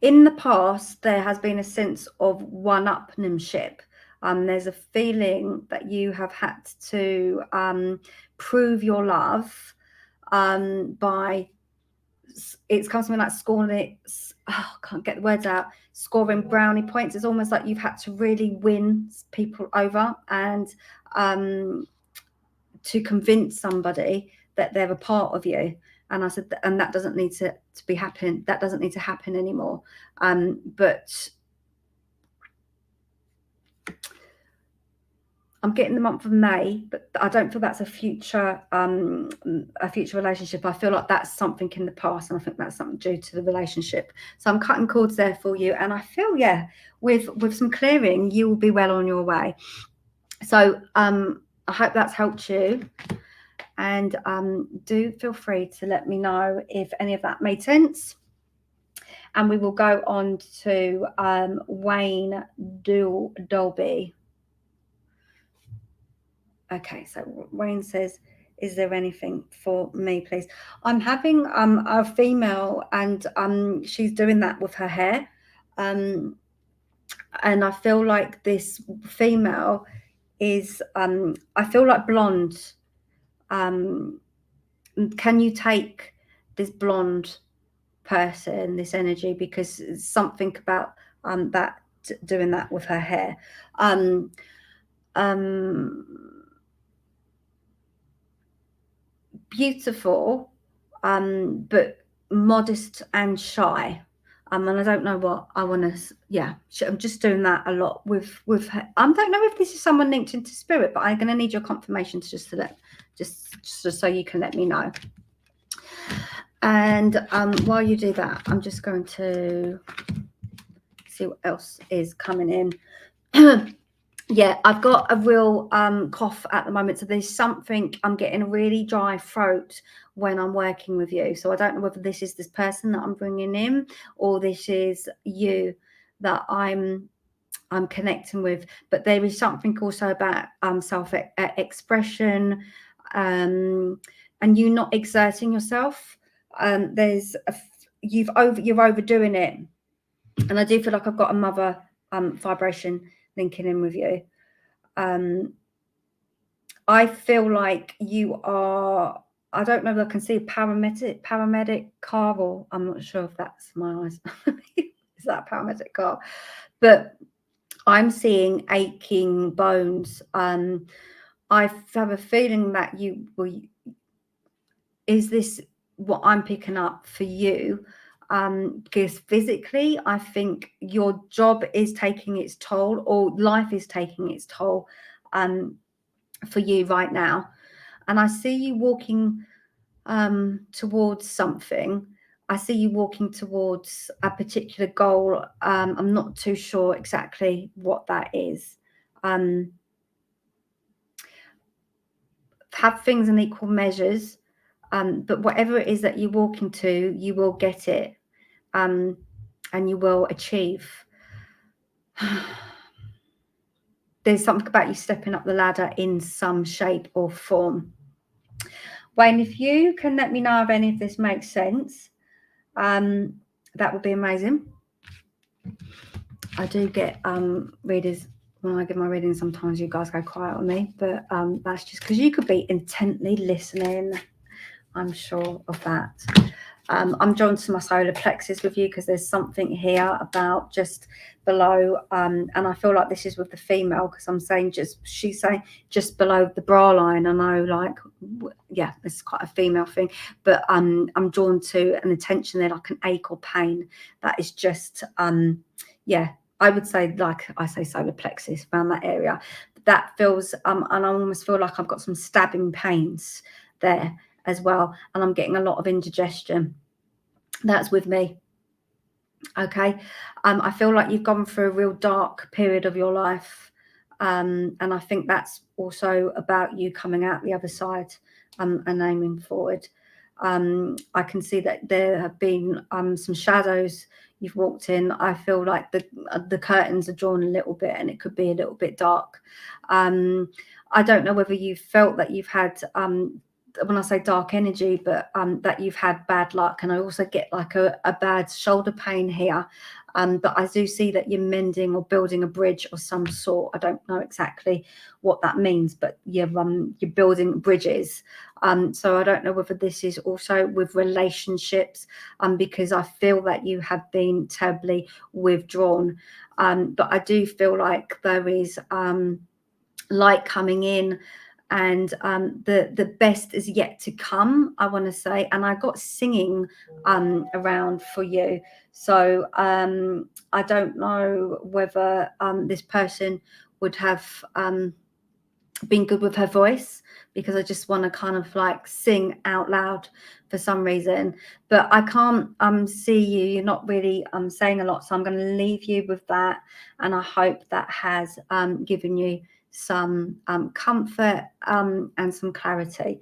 In the past, there has been a sense of one-upmanship. There's a feeling that you have had to prove your love by, it's come something like scoring it. Oh, I can't get the words out. Scoring brownie points. It's almost like you've had to really win people over, and to convince somebody that they're a part of you. And I said, and that doesn't need to be happening. That doesn't need to happen anymore. But I'm getting the month of May, but I don't feel that's a future relationship. I feel like that's something in the past, and I think that's something due to the relationship. So I'm cutting cords there for you, and I feel, yeah, with some clearing, you will be well on your way. So I hope that's helped you, and do feel free to let me know if any of that made sense. And we will go on to Wayne Dolby. Okay, so Wayne says, is there anything for me, please? I'm having a female, and she's doing that with her hair. And I feel like this female is, I feel like blonde. Can you take this blonde person, this energy? Because it's something about that, doing that with her hair. Beautiful, but modest and shy. And I don't know what I want to. Yeah, I'm just doing that a lot with her. I don't know if this is someone linked into spirit, but I'm going to need your confirmation just so you can let me know. And while you do that, I'm just going to see what else is coming in. Yeah, I've got a real cough at the moment. So there's something, I'm getting a really dry throat when I'm working with you. So I don't know whether this is this person that I'm bringing in, or this is you that I'm connecting with. But there is something also about self-expression, and you not exerting yourself. You're overdoing it. And I do feel like I've got a mother vibration linking in with you. I feel like you are, I don't know if I can see a paramedic car, or I'm not sure if that's my eyes. Is that a paramedic car? But I'm seeing aching bones. I have a feeling that is this what I'm picking up for you? Because physically, I think your job is taking its toll, or life is taking its toll for you right now. And I see you walking towards something. I see you walking towards a particular goal. I'm not too sure exactly what that is. Have things in equal measures. But whatever it is that you're walking to, you will get it, and you will achieve. There's something about you stepping up the ladder in some shape or form. Wayne, if you can let me know if any of this makes sense, that would be amazing. I do get readers when I give my reading. Sometimes you guys go quiet on me, but that's just because you could be intently listening. I'm sure of that. I'm drawn to my solar plexus with you because there's something here about just below, and I feel like this is with the female because I'm saying she's saying just below the bra line. I know, like, yeah, this is quite a female thing, but I'm drawn to an attention there, like an ache or pain that is just, yeah, I would say, like I say, solar plexus around that area. That feels, and I almost feel like I've got some stabbing pains there as well, and I'm getting a lot of indigestion. That's with me. Okay. I feel like you've gone through a real dark period of your life, and I think that's also about you coming out the other side, and aiming forward. I can see that there have been some shadows you've walked in. I feel like the curtains are drawn a little bit, and it could be a little bit dark. I don't know whether you felt that you've had, when I say dark energy, but that you've had bad luck. And I also get like a bad shoulder pain here. But I do see that you're mending or building a bridge of some sort. I don't know exactly what that means, but you're building bridges. So I don't know whether this is also with relationships, because I feel that you have been terribly withdrawn. But I do feel like there is light coming in, and the best is yet to come, I want to say. And I got singing around for you, so I don't know whether this person would have been good with her voice, because I just want to kind of like sing out loud for some reason, but I can't see you. You're not really saying a lot, so I'm going to leave you with that, and I hope that has given you some comfort and some clarity.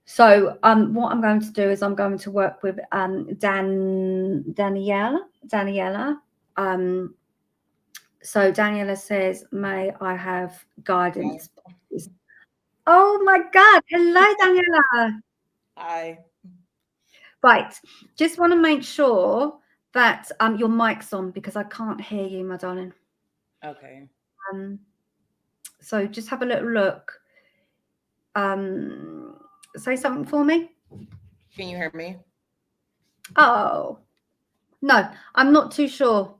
So what I'm going to do is I'm going to work with Daniela. So Daniela says, may I have guidance? Oh my God. Hello, Daniela. Hi. Right. Just want to make sure that your mic's on, because I can't hear you, my darling. Okay. So just have a little look. Say something for me. Can you hear me? Oh, no, I'm not too sure.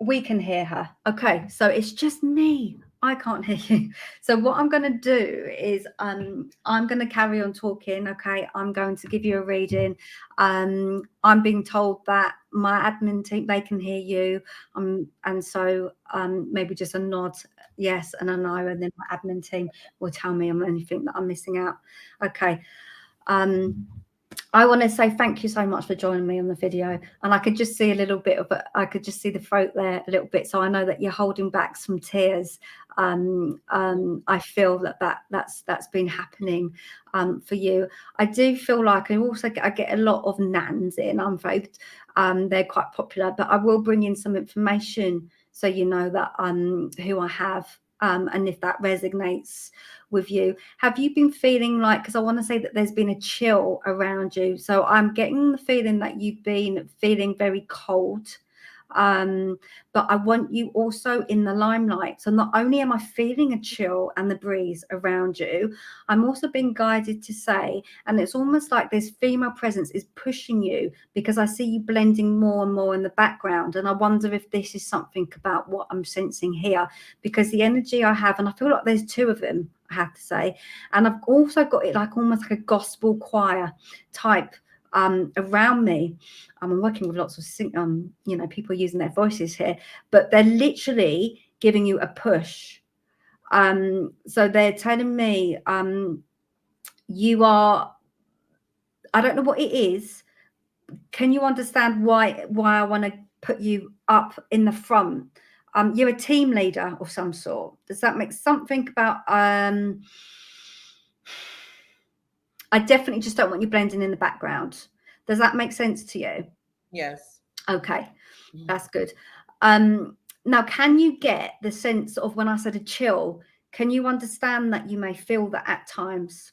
We can hear her. Okay, so it's just me. I can't hear you. So what I'm going to do is I'm going to carry on talking. Okay, I'm going to give you a reading. I'm being told that my admin team, they can hear you. And so maybe just a nod, yes, and a no, and then my admin team will tell me anything that I'm missing out. Okay. I want to say thank you so much for joining me on the video, and I could just see a little bit of it. I could just see the throat there a little bit, so I know that you're holding back some tears. I feel that's been happening for you. I do feel like I get a lot of nans in. I'm afraid they're quite popular, but I will bring in some information so you know that who I have, and if that resonates with you. Have you been feeling like, because I want to say that there's been a chill around you, so I'm getting the feeling that you've been feeling very cold, but I want you also in the limelight. So not only am I feeling a chill and the breeze around you, I'm also being guided to say, and it's almost like this female presence is pushing you, because I see you blending more and more in the background, and I wonder if this is something about what I'm sensing here, because the energy I have, and I feel like there's two of them, I have to say, and I've also got it like almost like a gospel choir type around me. I'm working with lots of people using their voices here, but they're literally giving you a push. So they're telling me you are, I don't know what it is. Can you understand why I want to put you up in the front? You're a team leader of some sort. Does that make something about I definitely just don't want you blending in the background. Does that make sense to you? Yes. Okay, that's good. Now, can you get the sense of when I said a chill? Can you understand that you may feel that at times?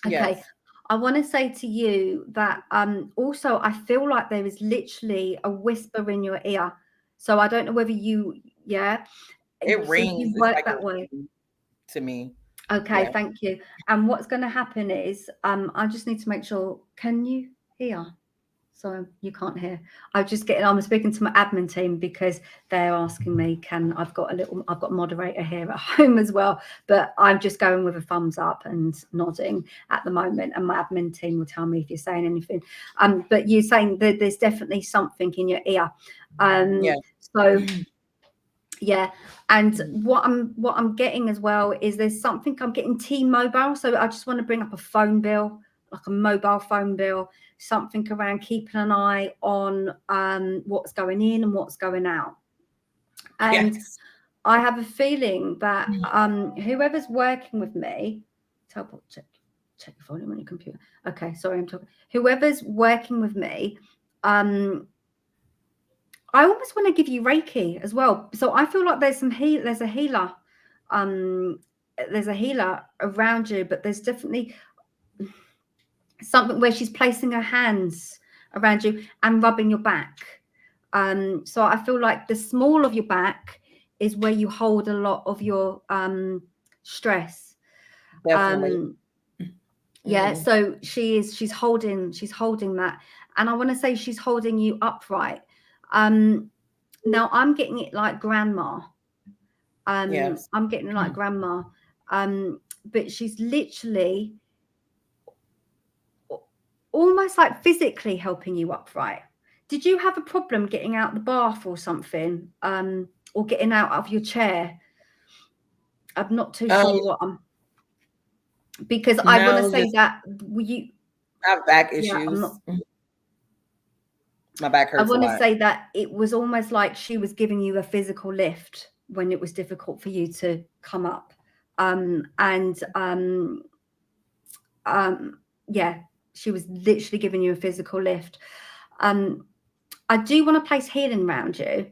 Okay. Yes. I want to say to you that also I feel like there is literally a whisper in your ear. So I don't know whether you, It so rings. you It's work like that a way. ring to me. Okay, Yeah. thank you. And what's going to happen is I just need to make sure, can you hear? So you can't hear. I'm speaking to my admin team because they're asking me, I've got a moderator here at home as well, but I'm just going with a thumbs up and nodding at the moment, and my admin team will tell me if you're saying anything. But you're saying that there's definitely something in your ear. Yeah. So yeah, and what I'm getting as well is there's something I'm getting T-Mobile. So I just want to bring up a phone bill, like a mobile phone bill, something around keeping an eye on what's going in and what's going out. And Yes. I have a feeling that whoever's working with me, check your volume on your computer. Okay, sorry, I'm talking. Whoever's working with me, I almost want to give you Reiki as well. So I feel like there's a healer. There's a healer around you, but there's definitely something where she's placing her hands around you and rubbing your back. So I feel like the small of your back is where you hold a lot of your stress. Definitely. Yeah, so she's holding that, and I want to say she's holding you upright. Now I'm getting it like grandma. Yes. I'm getting it like grandma. But she's literally almost like physically helping you upright. Did you have a problem getting out the bath or something? Or getting out of your chair? I'm not too sure what because I want to No, say just that I have back yeah, I'm issues. not. My back I hurts a want to lot. say that it was almost like she was giving you a physical lift when it was difficult for you to come up. Yeah, she was literally giving you a physical lift. I do want to place healing around you,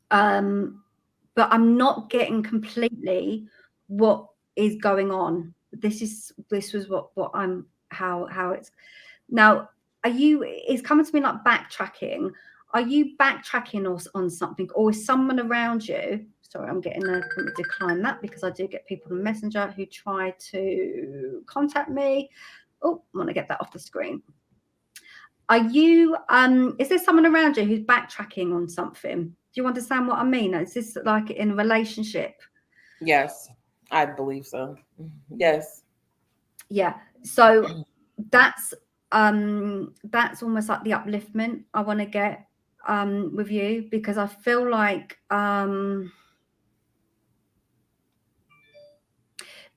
but I'm not getting completely what is going on. This was what I'm how it's now. It's coming to me like backtracking. Are you backtracking on something, or is someone around you? Sorry, I'm getting let me decline that because I do get people on Messenger who try to contact me. Oh, I want to get that off the screen. Are you is there someone around you who's backtracking on something? Do you understand what I mean? Is this like in a relationship? Yes, I believe so. Yes. Yeah. So that's almost like the upliftment I want to get with you, because I feel like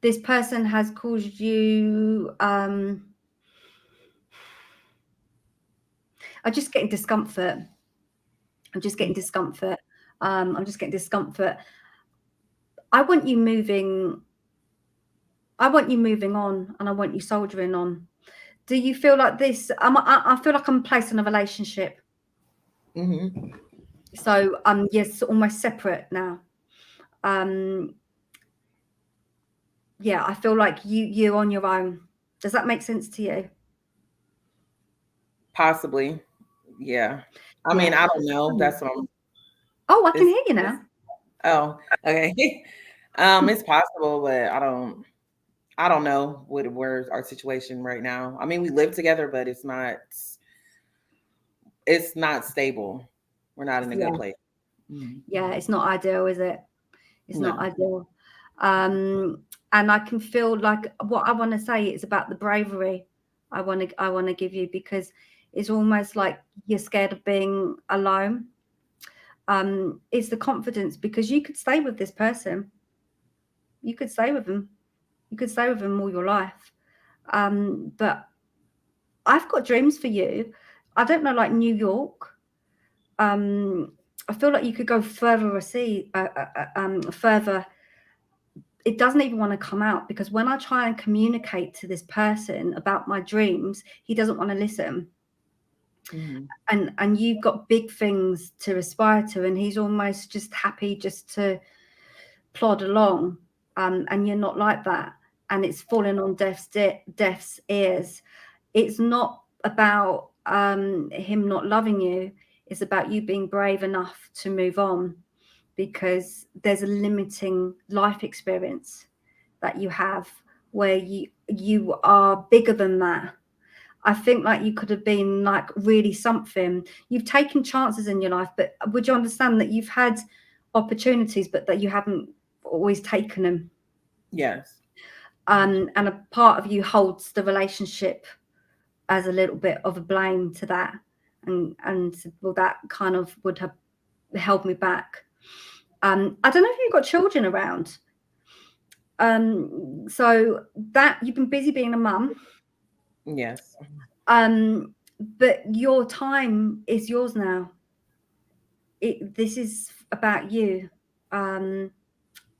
this person has caused you I'm just getting discomfort. I'm just getting discomfort. I want you moving on, and I want you soldiering on. Do you feel like this? I feel like I'm placed in a relationship. So yes, almost separate now. Yeah, I feel like you're on your own. Does that make sense to you? Possibly. Yeah. I mean, Yeah. I don't know. That's what I'm. Oh, I can It's, hear you it's now. oh, okay. It's possible, but I don't know where's our situation right now. I mean, we live together, but it's not stable. We're not in a Yeah. good place. Yeah, it's not ideal, is it? It's not No. ideal. And I can feel like what I want to say is about the bravery I want to give you, because it's almost like you're scared of being alone. It's the confidence, because you could stay with this person. You could stay with them. You could stay with them all your life. But I've got dreams for you. I don't know, like New York. I feel like you could go further further. It doesn't even want to come out, because when I try and communicate to this person about my dreams, he doesn't want to listen. And you've got big things to aspire to, and he's almost just happy just to plod along, and you're not like that, and it's falling on deaf's ears. It's not about him not loving you. It's about you being brave enough to move on, because there's a limiting life experience that you have where you are bigger than that. I think like you could have been like really something. You've taken chances in your life, but would you understand that you've had opportunities, but that you haven't always taken them? Yes. And a part of you holds the relationship as a little bit of a blame to that, and well, that kind of would have held me back. I don't know if you've got children around. So that you've been busy being a mum. Yes. But your time is yours now. This is about you. And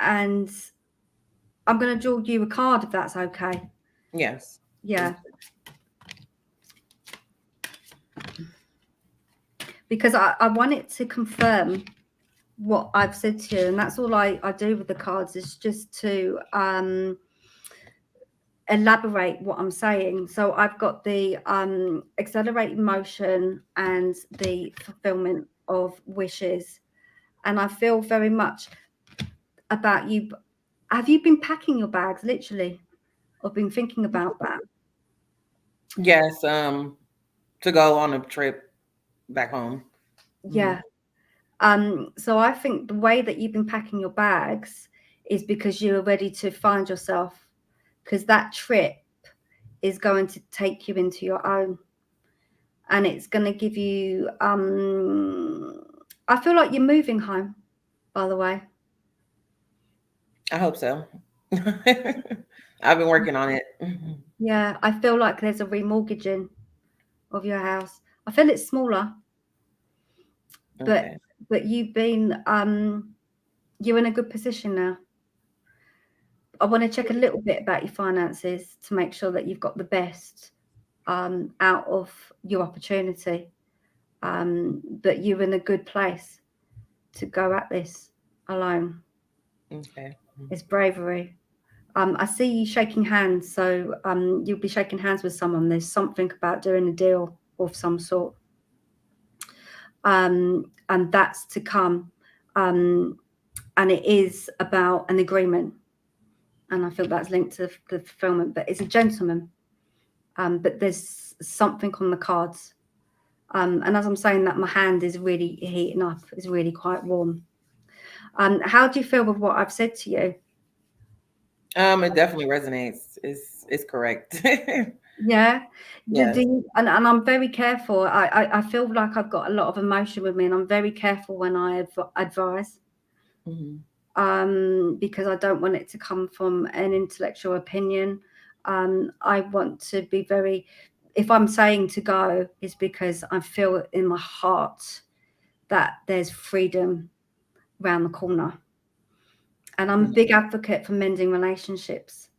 I'm going to draw you a card if that's okay. Yes. Yeah. Because I want it to confirm what I've said to you, and that's all I do with the cards, is just to elaborate what I'm saying. So I've got the accelerated motion and the fulfillment of wishes, and I feel very much about you. Have you been packing your bags, literally, or been thinking about that? Yes. To go on a trip back home. Yeah. So I think the way that you've been packing your bags is because you're ready to find yourself, because that trip is going to take you into your own, and it's going to give you I feel like you're moving home, by the way. I hope so. I've been working on it. Yeah, I feel like there's a remortgaging of your house. I feel it's smaller, but Okay. you've been you're in a good position now. I want to check a little bit about your finances to make sure that you've got the best out of your opportunity. But you're in a good place to go at this alone. Okay. It's bravery. I see you shaking hands, so you'll be shaking hands with someone. There's something about doing a deal of some sort, and that's to come. And it is about an agreement, and I feel that's linked to the fulfillment. But it's a gentleman, but there's something on the cards. And as I'm saying that, my hand is really heating up. It's really quite warm. How do you feel with what I've said to you? It definitely resonates. It's correct. Yeah. Yes. And I'm very careful. I feel like I've got a lot of emotion with me, and I'm very careful when I advise, because I don't want it to come from an intellectual opinion. I want to be very, if I'm saying to go, is because I feel in my heart that there's freedom around the corner. And I'm a big advocate for mending relationships.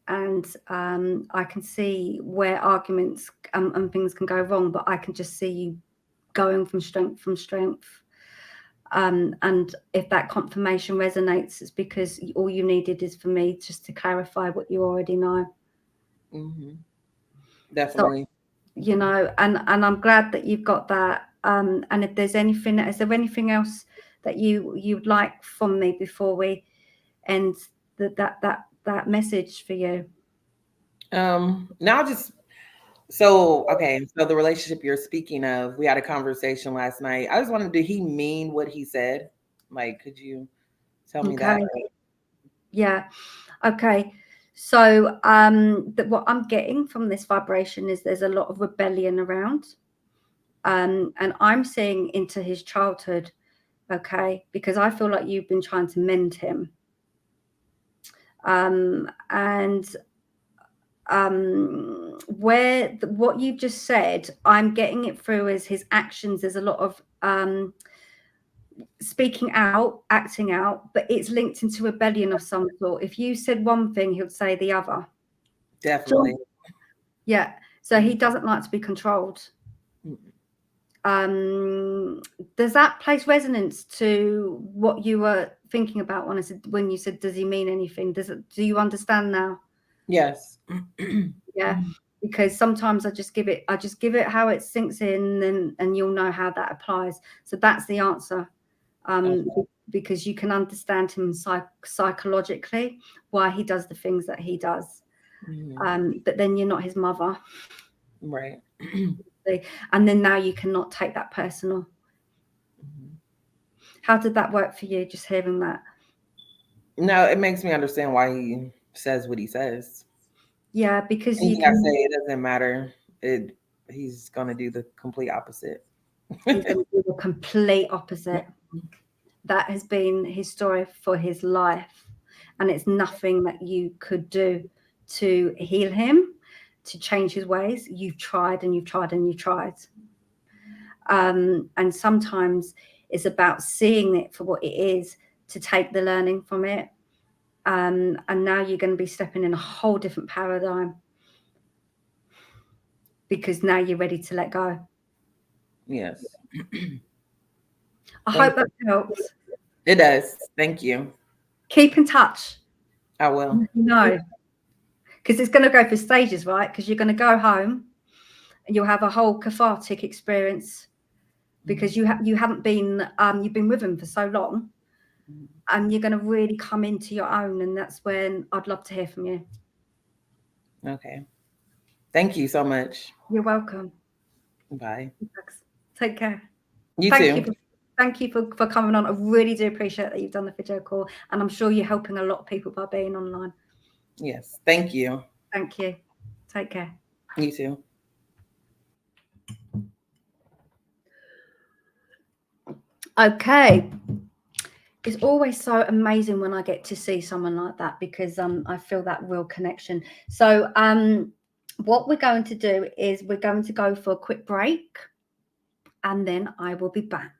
And I can see where arguments and things can go wrong, but I can just see you going from strength. And if that confirmation resonates, it's because all you needed is for me just to clarify what you already know. Definitely. So, and I'm glad that you've got that. And if there's anything, is there anything else that you'd like from me before we end that message for you? Now just so okay, so the relationship you're speaking of, we had a conversation last night. I just wanted, did he mean what he said? Like, could you tell me that? Okay. Yeah. Okay. So what I'm getting from this vibration is there's a lot of rebellion around. And I'm seeing into his childhood, okay, because I feel like you've been trying to mend him. And what you've just said, I'm getting it through as his actions. There's a lot of speaking out, acting out, but it's linked into rebellion of some sort. If you said one thing, he would say the other. Definitely. Yeah. So he doesn't like to be controlled. Does that place resonance to what you were thinking about when you said, does he mean anything? Do you understand now? Yes. Yeah. Because sometimes I just give it how it sinks in, and you'll know how that applies. So that's the answer. Because you can understand him psychologically, why he does the things that he does. But then you're not his mother. Right. And then now you cannot take that personal. How did that work for you, just hearing that? No, it makes me understand why he says what he says. Yeah, because you can say it doesn't matter. He's gonna do the complete opposite. He's gonna do the complete opposite. That has been his story for his life, and it's nothing that you could do to heal him, to change his ways. You've tried and you've tried and you've tried. And sometimes it's about seeing it for what it is, to take the learning from it. And now you're going to be stepping in a whole different paradigm, because now you're ready to let go. Yes. I hope that helps. It does. Thank you. Keep in touch. I will. No, because it's going to go for stages, right? Because you're going to go home and you'll have a whole cathartic experience, because you haven't been you've been with him for so long, and you're going to really come into your own, and that's when I'd love to hear from you. Okay. Thank you so much. You're welcome. Bye. Take care. Thank you for coming on. I really do appreciate that you've done the video call, and I'm sure you're helping a lot of people by being online. Yes. Thank you. Thank you. Take care. You too. Okay. It's always so amazing when I get to see someone like that, because I feel that real connection. So what we're going to do is we're going to go for a quick break, and then I will be back.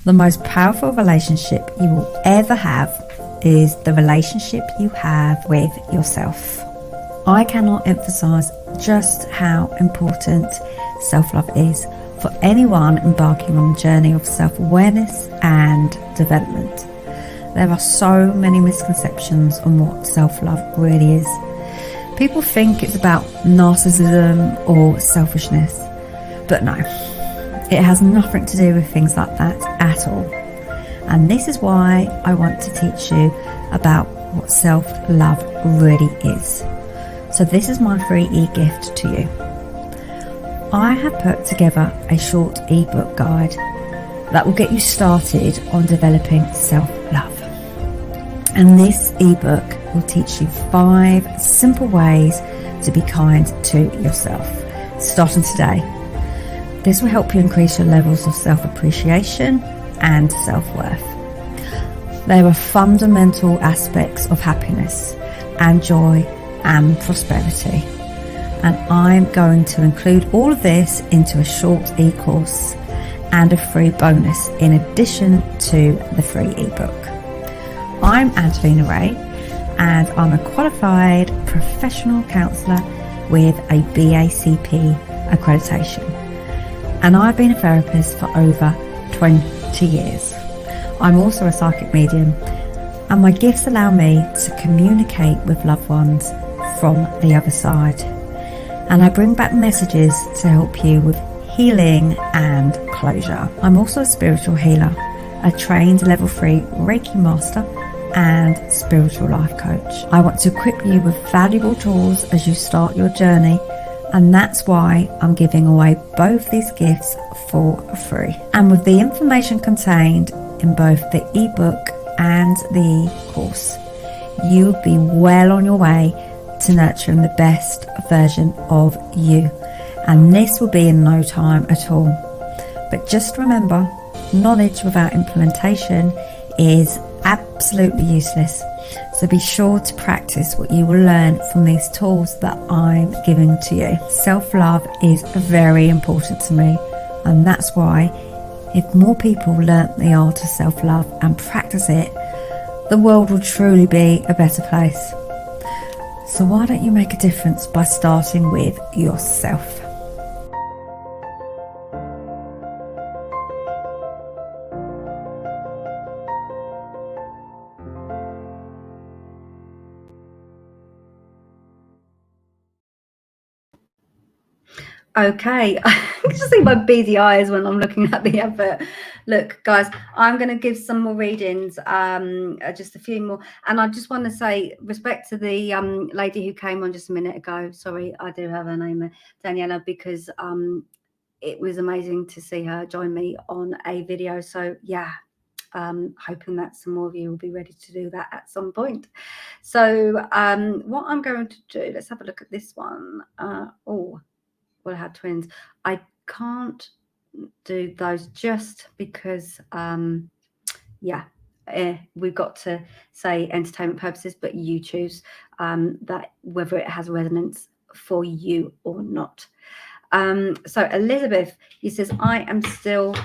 The most powerful relationship you will ever have is the relationship you have with yourself. I cannot emphasize just how important self-love is for anyone embarking on the journey of self-awareness and development. There are so many misconceptions on what self-love really is. People think it's about narcissism or selfishness, but no, it has nothing to do with things like that at all. And this is why I want to teach you about what self-love really is. So this is my free e-gift to you. I have put together a short ebook guide that will get you started on developing self-love. And this ebook will teach you 5 simple ways to be kind to yourself, starting today. This will help you increase your levels of self-appreciation and self-worth. There are fundamental aspects of happiness and joy and prosperity. And I'm going to include all of this into a short e-course and a free bonus in addition to the free ebook. I'm Angelina Ray, and I'm a qualified professional counsellor with a BACP accreditation. And I've been a therapist for over 20 years. I'm also a psychic medium, and my gifts allow me to communicate with loved ones from the other side. And I bring back messages to help you with healing and closure. I'm also a spiritual healer, a trained level 3 Reiki Master and spiritual life coach. I want to equip you with valuable tools as you start your journey, and that's why I'm giving away both these gifts for free. And with the information contained in both the ebook and the course, you'll be well on your way to nurturing the best version of you, and this will be in no time at all. But just remember, knowledge without implementation is absolutely useless. So be sure to practice what you will learn from these tools that I'm giving to you. Self-love is very important to me, and that's why if more people learn the art of self-love and practice it, the world will truly be a better place. So why don't you make a difference by starting with yourself? Okay, I can just see my beady eyes when I'm looking at the advert. Look, guys, I'm going to give some more readings, just a few more. And I just want to say, respect to the lady who came on just a minute ago. Sorry, I do have her name, Daniela, because it was amazing to see her join me on a video. So yeah, hoping that some more of you will be ready to do that at some point. So what I'm going to do, let's have a look at this one. Well, I had twins. I can't do those just because, we've got to say entertainment purposes, but you choose that whether it has resonance for you or not. So Elizabeth, he says, I am still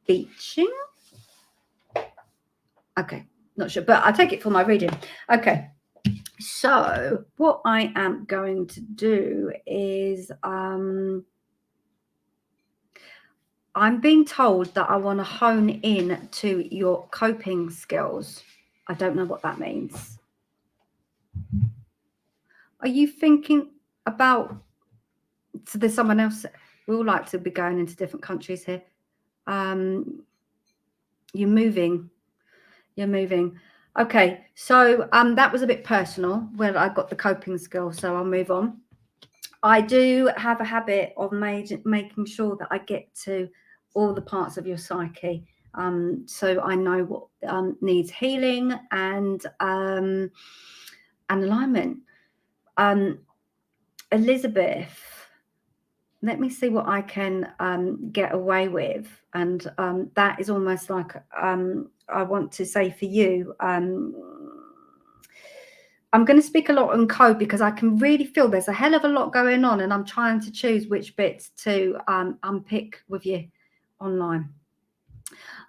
beaching. Okay, not sure, but I'll take it for my reading. Okay. So what I am going to do is I'm being told that I want to hone in to your coping skills. I don't know what that means. Are you thinking about, so there's someone else, we all like to be going into different countries here. You're moving. Okay, so that was a bit personal where I got the coping skill, so I'll move on. I do have a habit of making sure that I get to all the parts of your psyche, so I know what needs healing and alignment. Elizabeth, let me see what I can get away with, and that is almost like I want to say for you. I'm going to speak a lot in code because I can really feel there's a hell of a lot going on, and I'm trying to choose which bits to unpick with you online.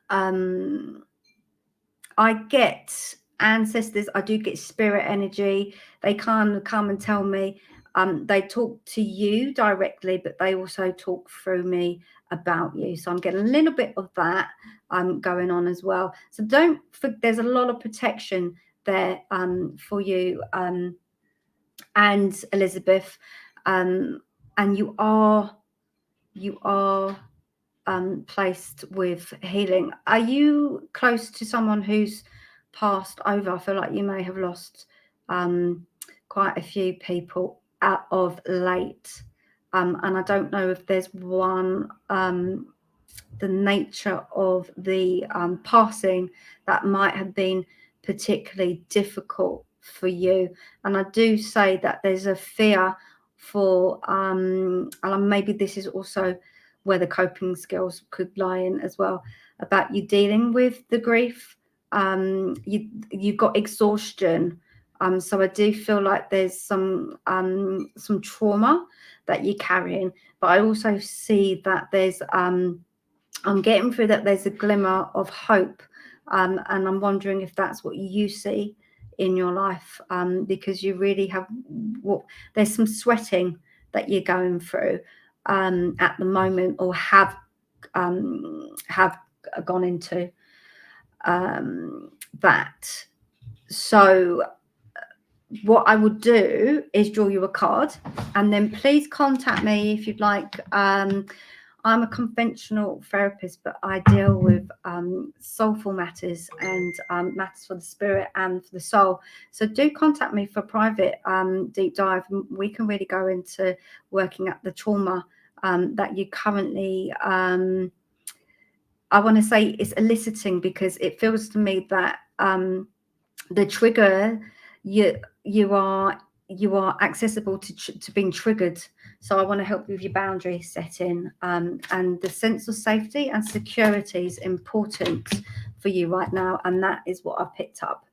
I get ancestors. I do get spirit energy. They can come and tell me. They talk to you directly, but they also talk through me about you. So I'm getting a little bit of that going on as well. So don't forget, there's a lot of protection there for you and Elizabeth, and you are placed with healing. Are you close to someone who's passed over? I feel like you may have lost quite a few people out of late, and I don't know if there's one, the nature of the passing that might have been particularly difficult for you. And I do say that there's a fear for and maybe this is also where the coping skills could lie in as well, about you dealing with the grief. You've got exhaustion, so I do feel like there's some trauma that you're carrying, but I also see that there's I'm getting through that there's a glimmer of hope, and I'm wondering if that's what you see in your life, because you really have there's some sweating that you're going through at the moment, or have gone into that. So what I would do is draw you a card, and then please contact me if you'd like. I'm a conventional therapist, but I deal with soulful matters and matters for the spirit and for the soul. So do contact me for private deep dive. We can really go into working at the trauma that you currently, I want to say it's eliciting, because it feels to me that the trigger, you are accessible to being triggered. So I want to help you with your boundary setting, and the sense of safety and security is important for you right now, and that is what I've picked up.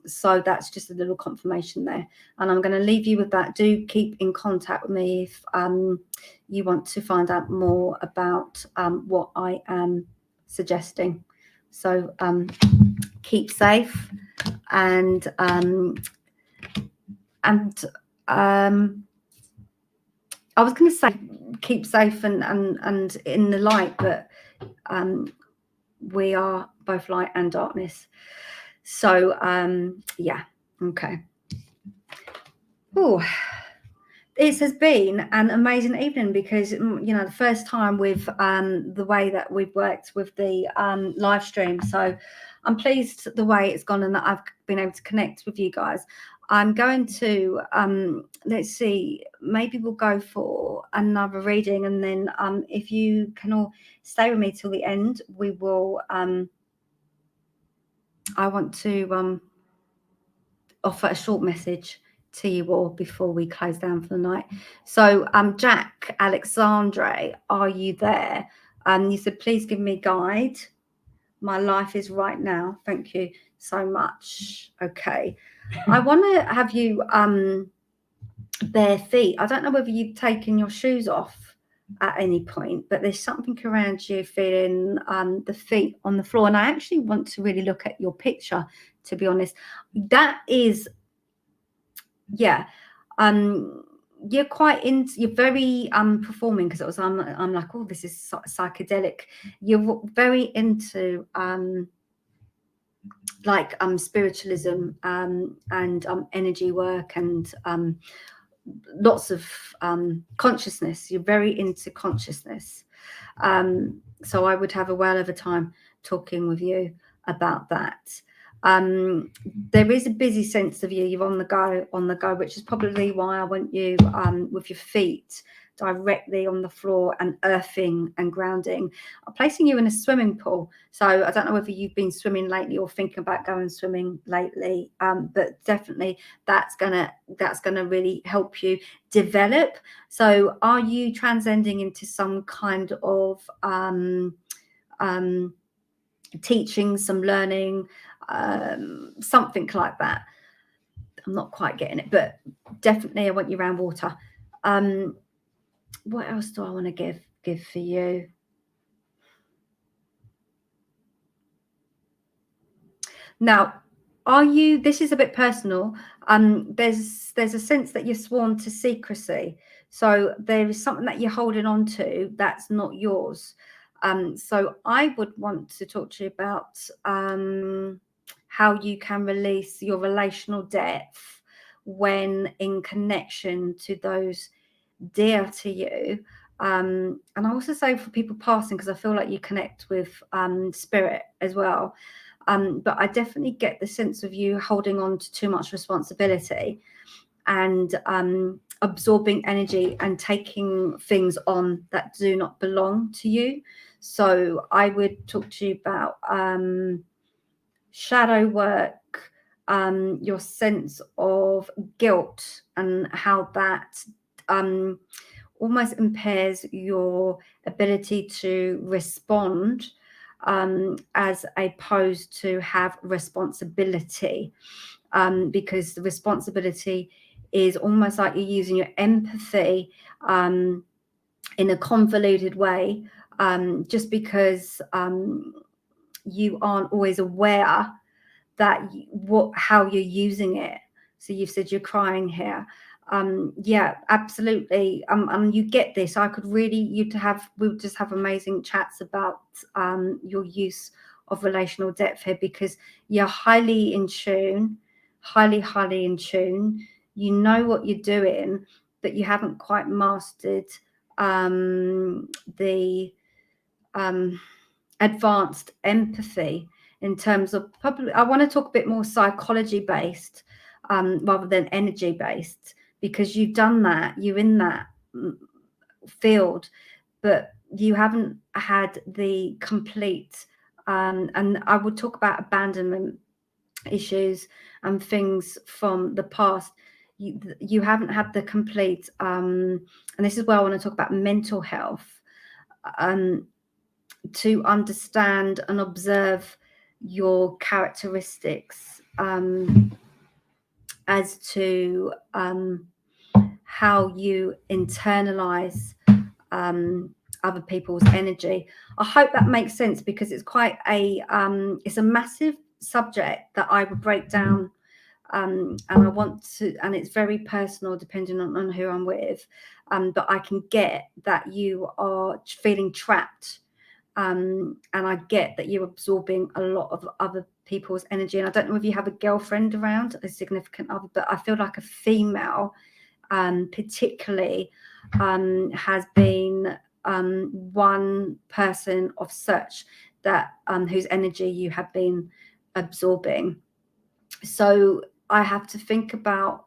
So that's just a little confirmation there, and I'm going to leave you with that. Do keep in contact with me if you want to find out more about what I am suggesting. So keep safe, and I was going to say keep safe and in the light, but we are both light and darkness. So yeah, okay. Oh, It has been an amazing evening because, you know, the first time with the way that we've worked with the live stream. So I'm pleased the way it's gone and that I've been able to connect with you guys. I'm going to, let's see, maybe we'll go for another reading, and then if you can all stay with me till the end, we will, I want to offer a short message to you all before we close down for the night. So Jack Alexandre, are you there? You said, please give me a guide. My life is right now. Thank you so much. Okay. I want to have you bare feet. I don't know whether you've taken your shoes off at any point, but there's something around you feeling the feet on the floor. And I actually want to really look at your picture, to be honest. That is, yeah, you're quite into, you're very performing, because it was I'm like, oh, this is psychedelic. You're very into like spiritualism and energy work and lots of consciousness. You're very into consciousness. So I would have a well of a time talking with you about that. There is a busy sense of you. You're on the go, which is probably why I want you with your feet directly on the floor and earthing and grounding. I'm placing you in a swimming pool. So I don't know whether you've been swimming lately or thinking about going swimming lately, but definitely that's gonna really help you develop. So are you transcending into some kind of teaching, some learning, something like that? I'm not quite getting it, but definitely I want you around water. What else do I want to give for you? Now, are you, this is a bit personal, there's a sense that you're sworn to secrecy. So there is something that you're holding on to that's not yours. So I would want to talk to you about how you can release your relational depth when in connection to those dear to you. And I also say for people passing, because I feel like you connect with spirit as well. But I definitely get the sense of you holding on to too much responsibility and absorbing energy and taking things on that do not belong to you. So I would talk to you about shadow work, your sense of guilt and how that almost impairs your ability to respond as opposed to have responsibility, because the responsibility is almost like you're using your empathy in a convoluted way, just because you aren't always aware that how you're using it. So you've said you're crying here. Yeah, absolutely. You get this. I could really, we'll just have amazing chats about your use of relational depth here, because you're highly in tune, highly in tune. You know what you're doing, but you haven't quite mastered the advanced empathy in terms of probably, I want to talk a bit more psychology based rather than energy based, because you've done that, you're in that field, but you haven't had the complete and I would talk about abandonment issues and things from the past. You haven't had the complete and this is where I want to talk about mental health, to understand and observe your characteristics as to how you internalize other people's energy. I hope that makes sense, because it's quite it's a massive subject that I would break down, and I want to, and it's very personal depending on who I'm with, but I can get that you are feeling trapped, and I get that you're absorbing a lot of other people's energy. And I don't know if you have a girlfriend around, a significant other, but I feel like a female particularly has been one person of such that whose energy you have been absorbing. So I have to think about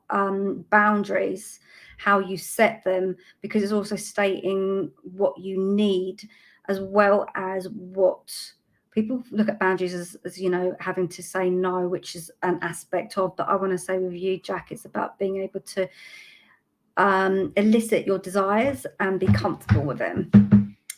boundaries, how you set them, because it's also stating what you need, as well as what people look at boundaries as you know, having to say no, which is an aspect of. But I want to say with you, Jack, it's about being able to elicit your desires and be comfortable with them.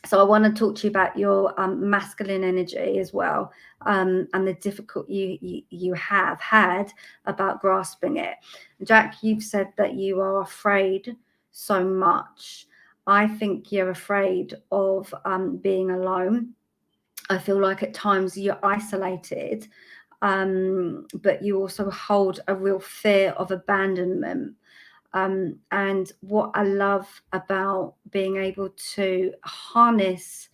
So I want to talk to you about your masculine energy as well, and the difficulty you have had about grasping it. Jack, you've said that you are afraid so much. I think you're afraid of being alone. I feel like at times you're isolated, but you also hold a real fear of abandonment. And what I love about being able to harness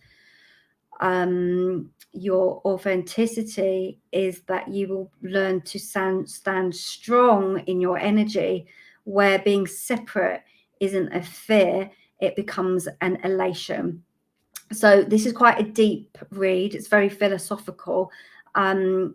your authenticity is that you will learn to stand strong in your energy, where being separate isn't a fear, it becomes an elation. So this is quite a deep read. It's very philosophical. And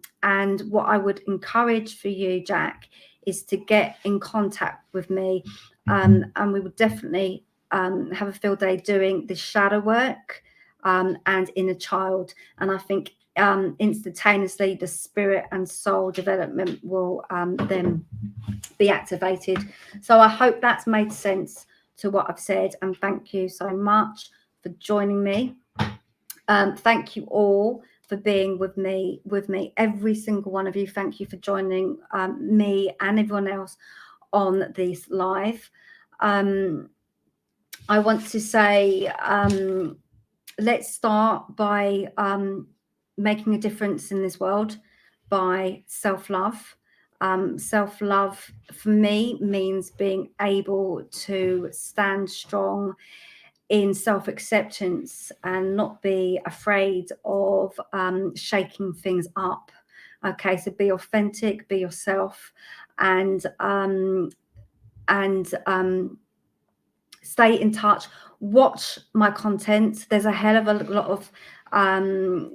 what I would encourage for you, Jack, is to get in contact with me. And we will definitely have a field day doing the shadow work and inner child. And I think instantaneously the spirit and soul development will then be activated. So I hope that's made sense to what I've said. And thank you so much for joining me. Thank you all for being with me, every single one of you. Thank you for joining me and everyone else on this live. I want to say, let's start by making a difference in this world by self-love. Self-love for me means being able to stand strong in self-acceptance and not be afraid of shaking things up. Okay, so be authentic, be yourself, and stay in touch. Watch my content. There's a hell of a lot of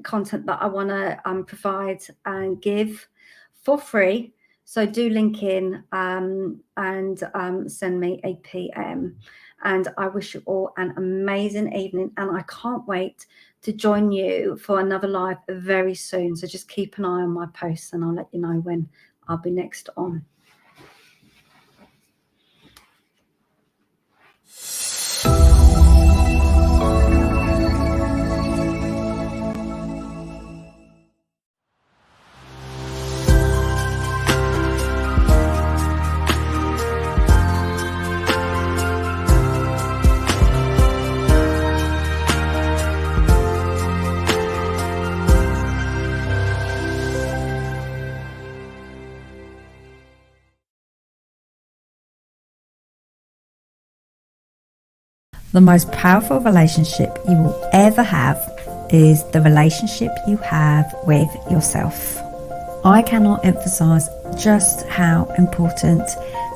content that I want to provide and give for free. So do link in and send me a PM. And I wish you all an amazing evening. And I can't wait to join you for another live very soon. So just keep an eye on my posts and I'll let you know when I'll be next on. The most powerful relationship you will ever have is the relationship you have with yourself. I cannot emphasize just how important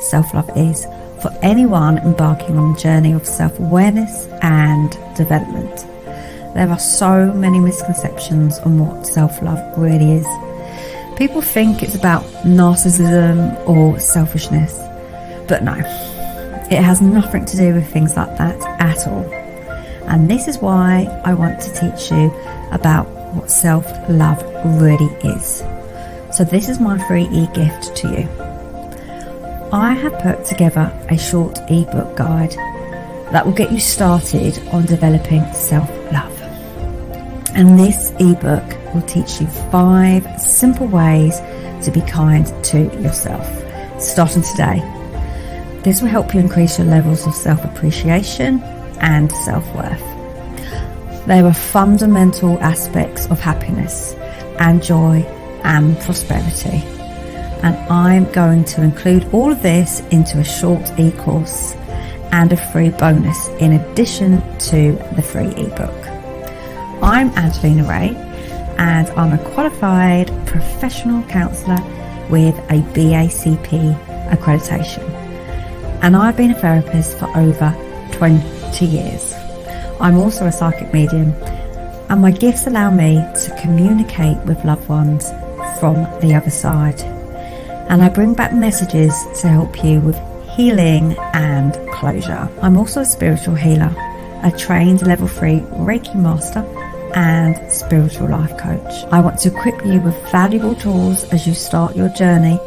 self-love is for anyone embarking on the journey of self-awareness and development. There are so many misconceptions on what self-love really is. People think it's about narcissism or selfishness, but no. It has nothing to do with things like that at all. And this is why I want to teach you about what self-love really is. So this is my free e-gift to you. I have put together a short ebook guide that will get you started on developing self-love. And this ebook will teach you 5 simple ways to be kind to yourself, starting today. This will help you increase your levels of self-appreciation and self-worth. There are fundamental aspects of happiness and joy and prosperity. And I'm going to include all of this into a short e-course and a free bonus in addition to the free ebook. I'm Angelina Ray and I'm a qualified professional counsellor with a BACP accreditation. and I've been a therapist for over 20 years. I'm also a psychic medium, and my gifts allow me to communicate with loved ones from the other side. And I bring back messages to help you with healing and closure. I'm also a spiritual healer, a trained level 3 Reiki Master and spiritual life coach. I want to equip you with valuable tools as you start your journey,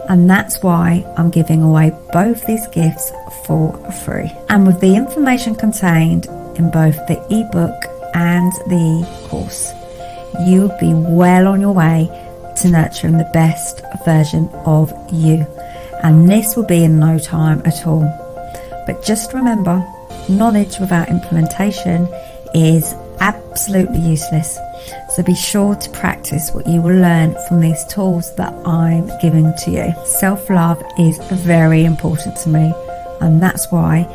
and that's why I'm giving away both these gifts for free. And with the information contained in both the ebook and the course, you'll be well on your way to nurturing the best version of you. And this will be in no time at all. But just remember, knowledge without implementation is absolutely useless. So be sure to practice what you will learn from these tools that I'm giving to you. Self-love is very important to me, and that's why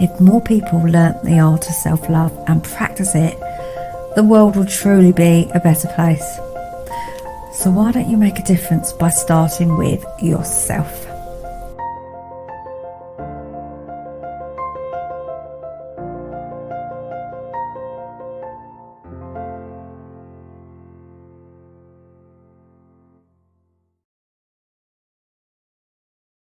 if more people learn the art of self-love and practice it, the world will truly be a better place. So why don't you make a difference by starting with yourself?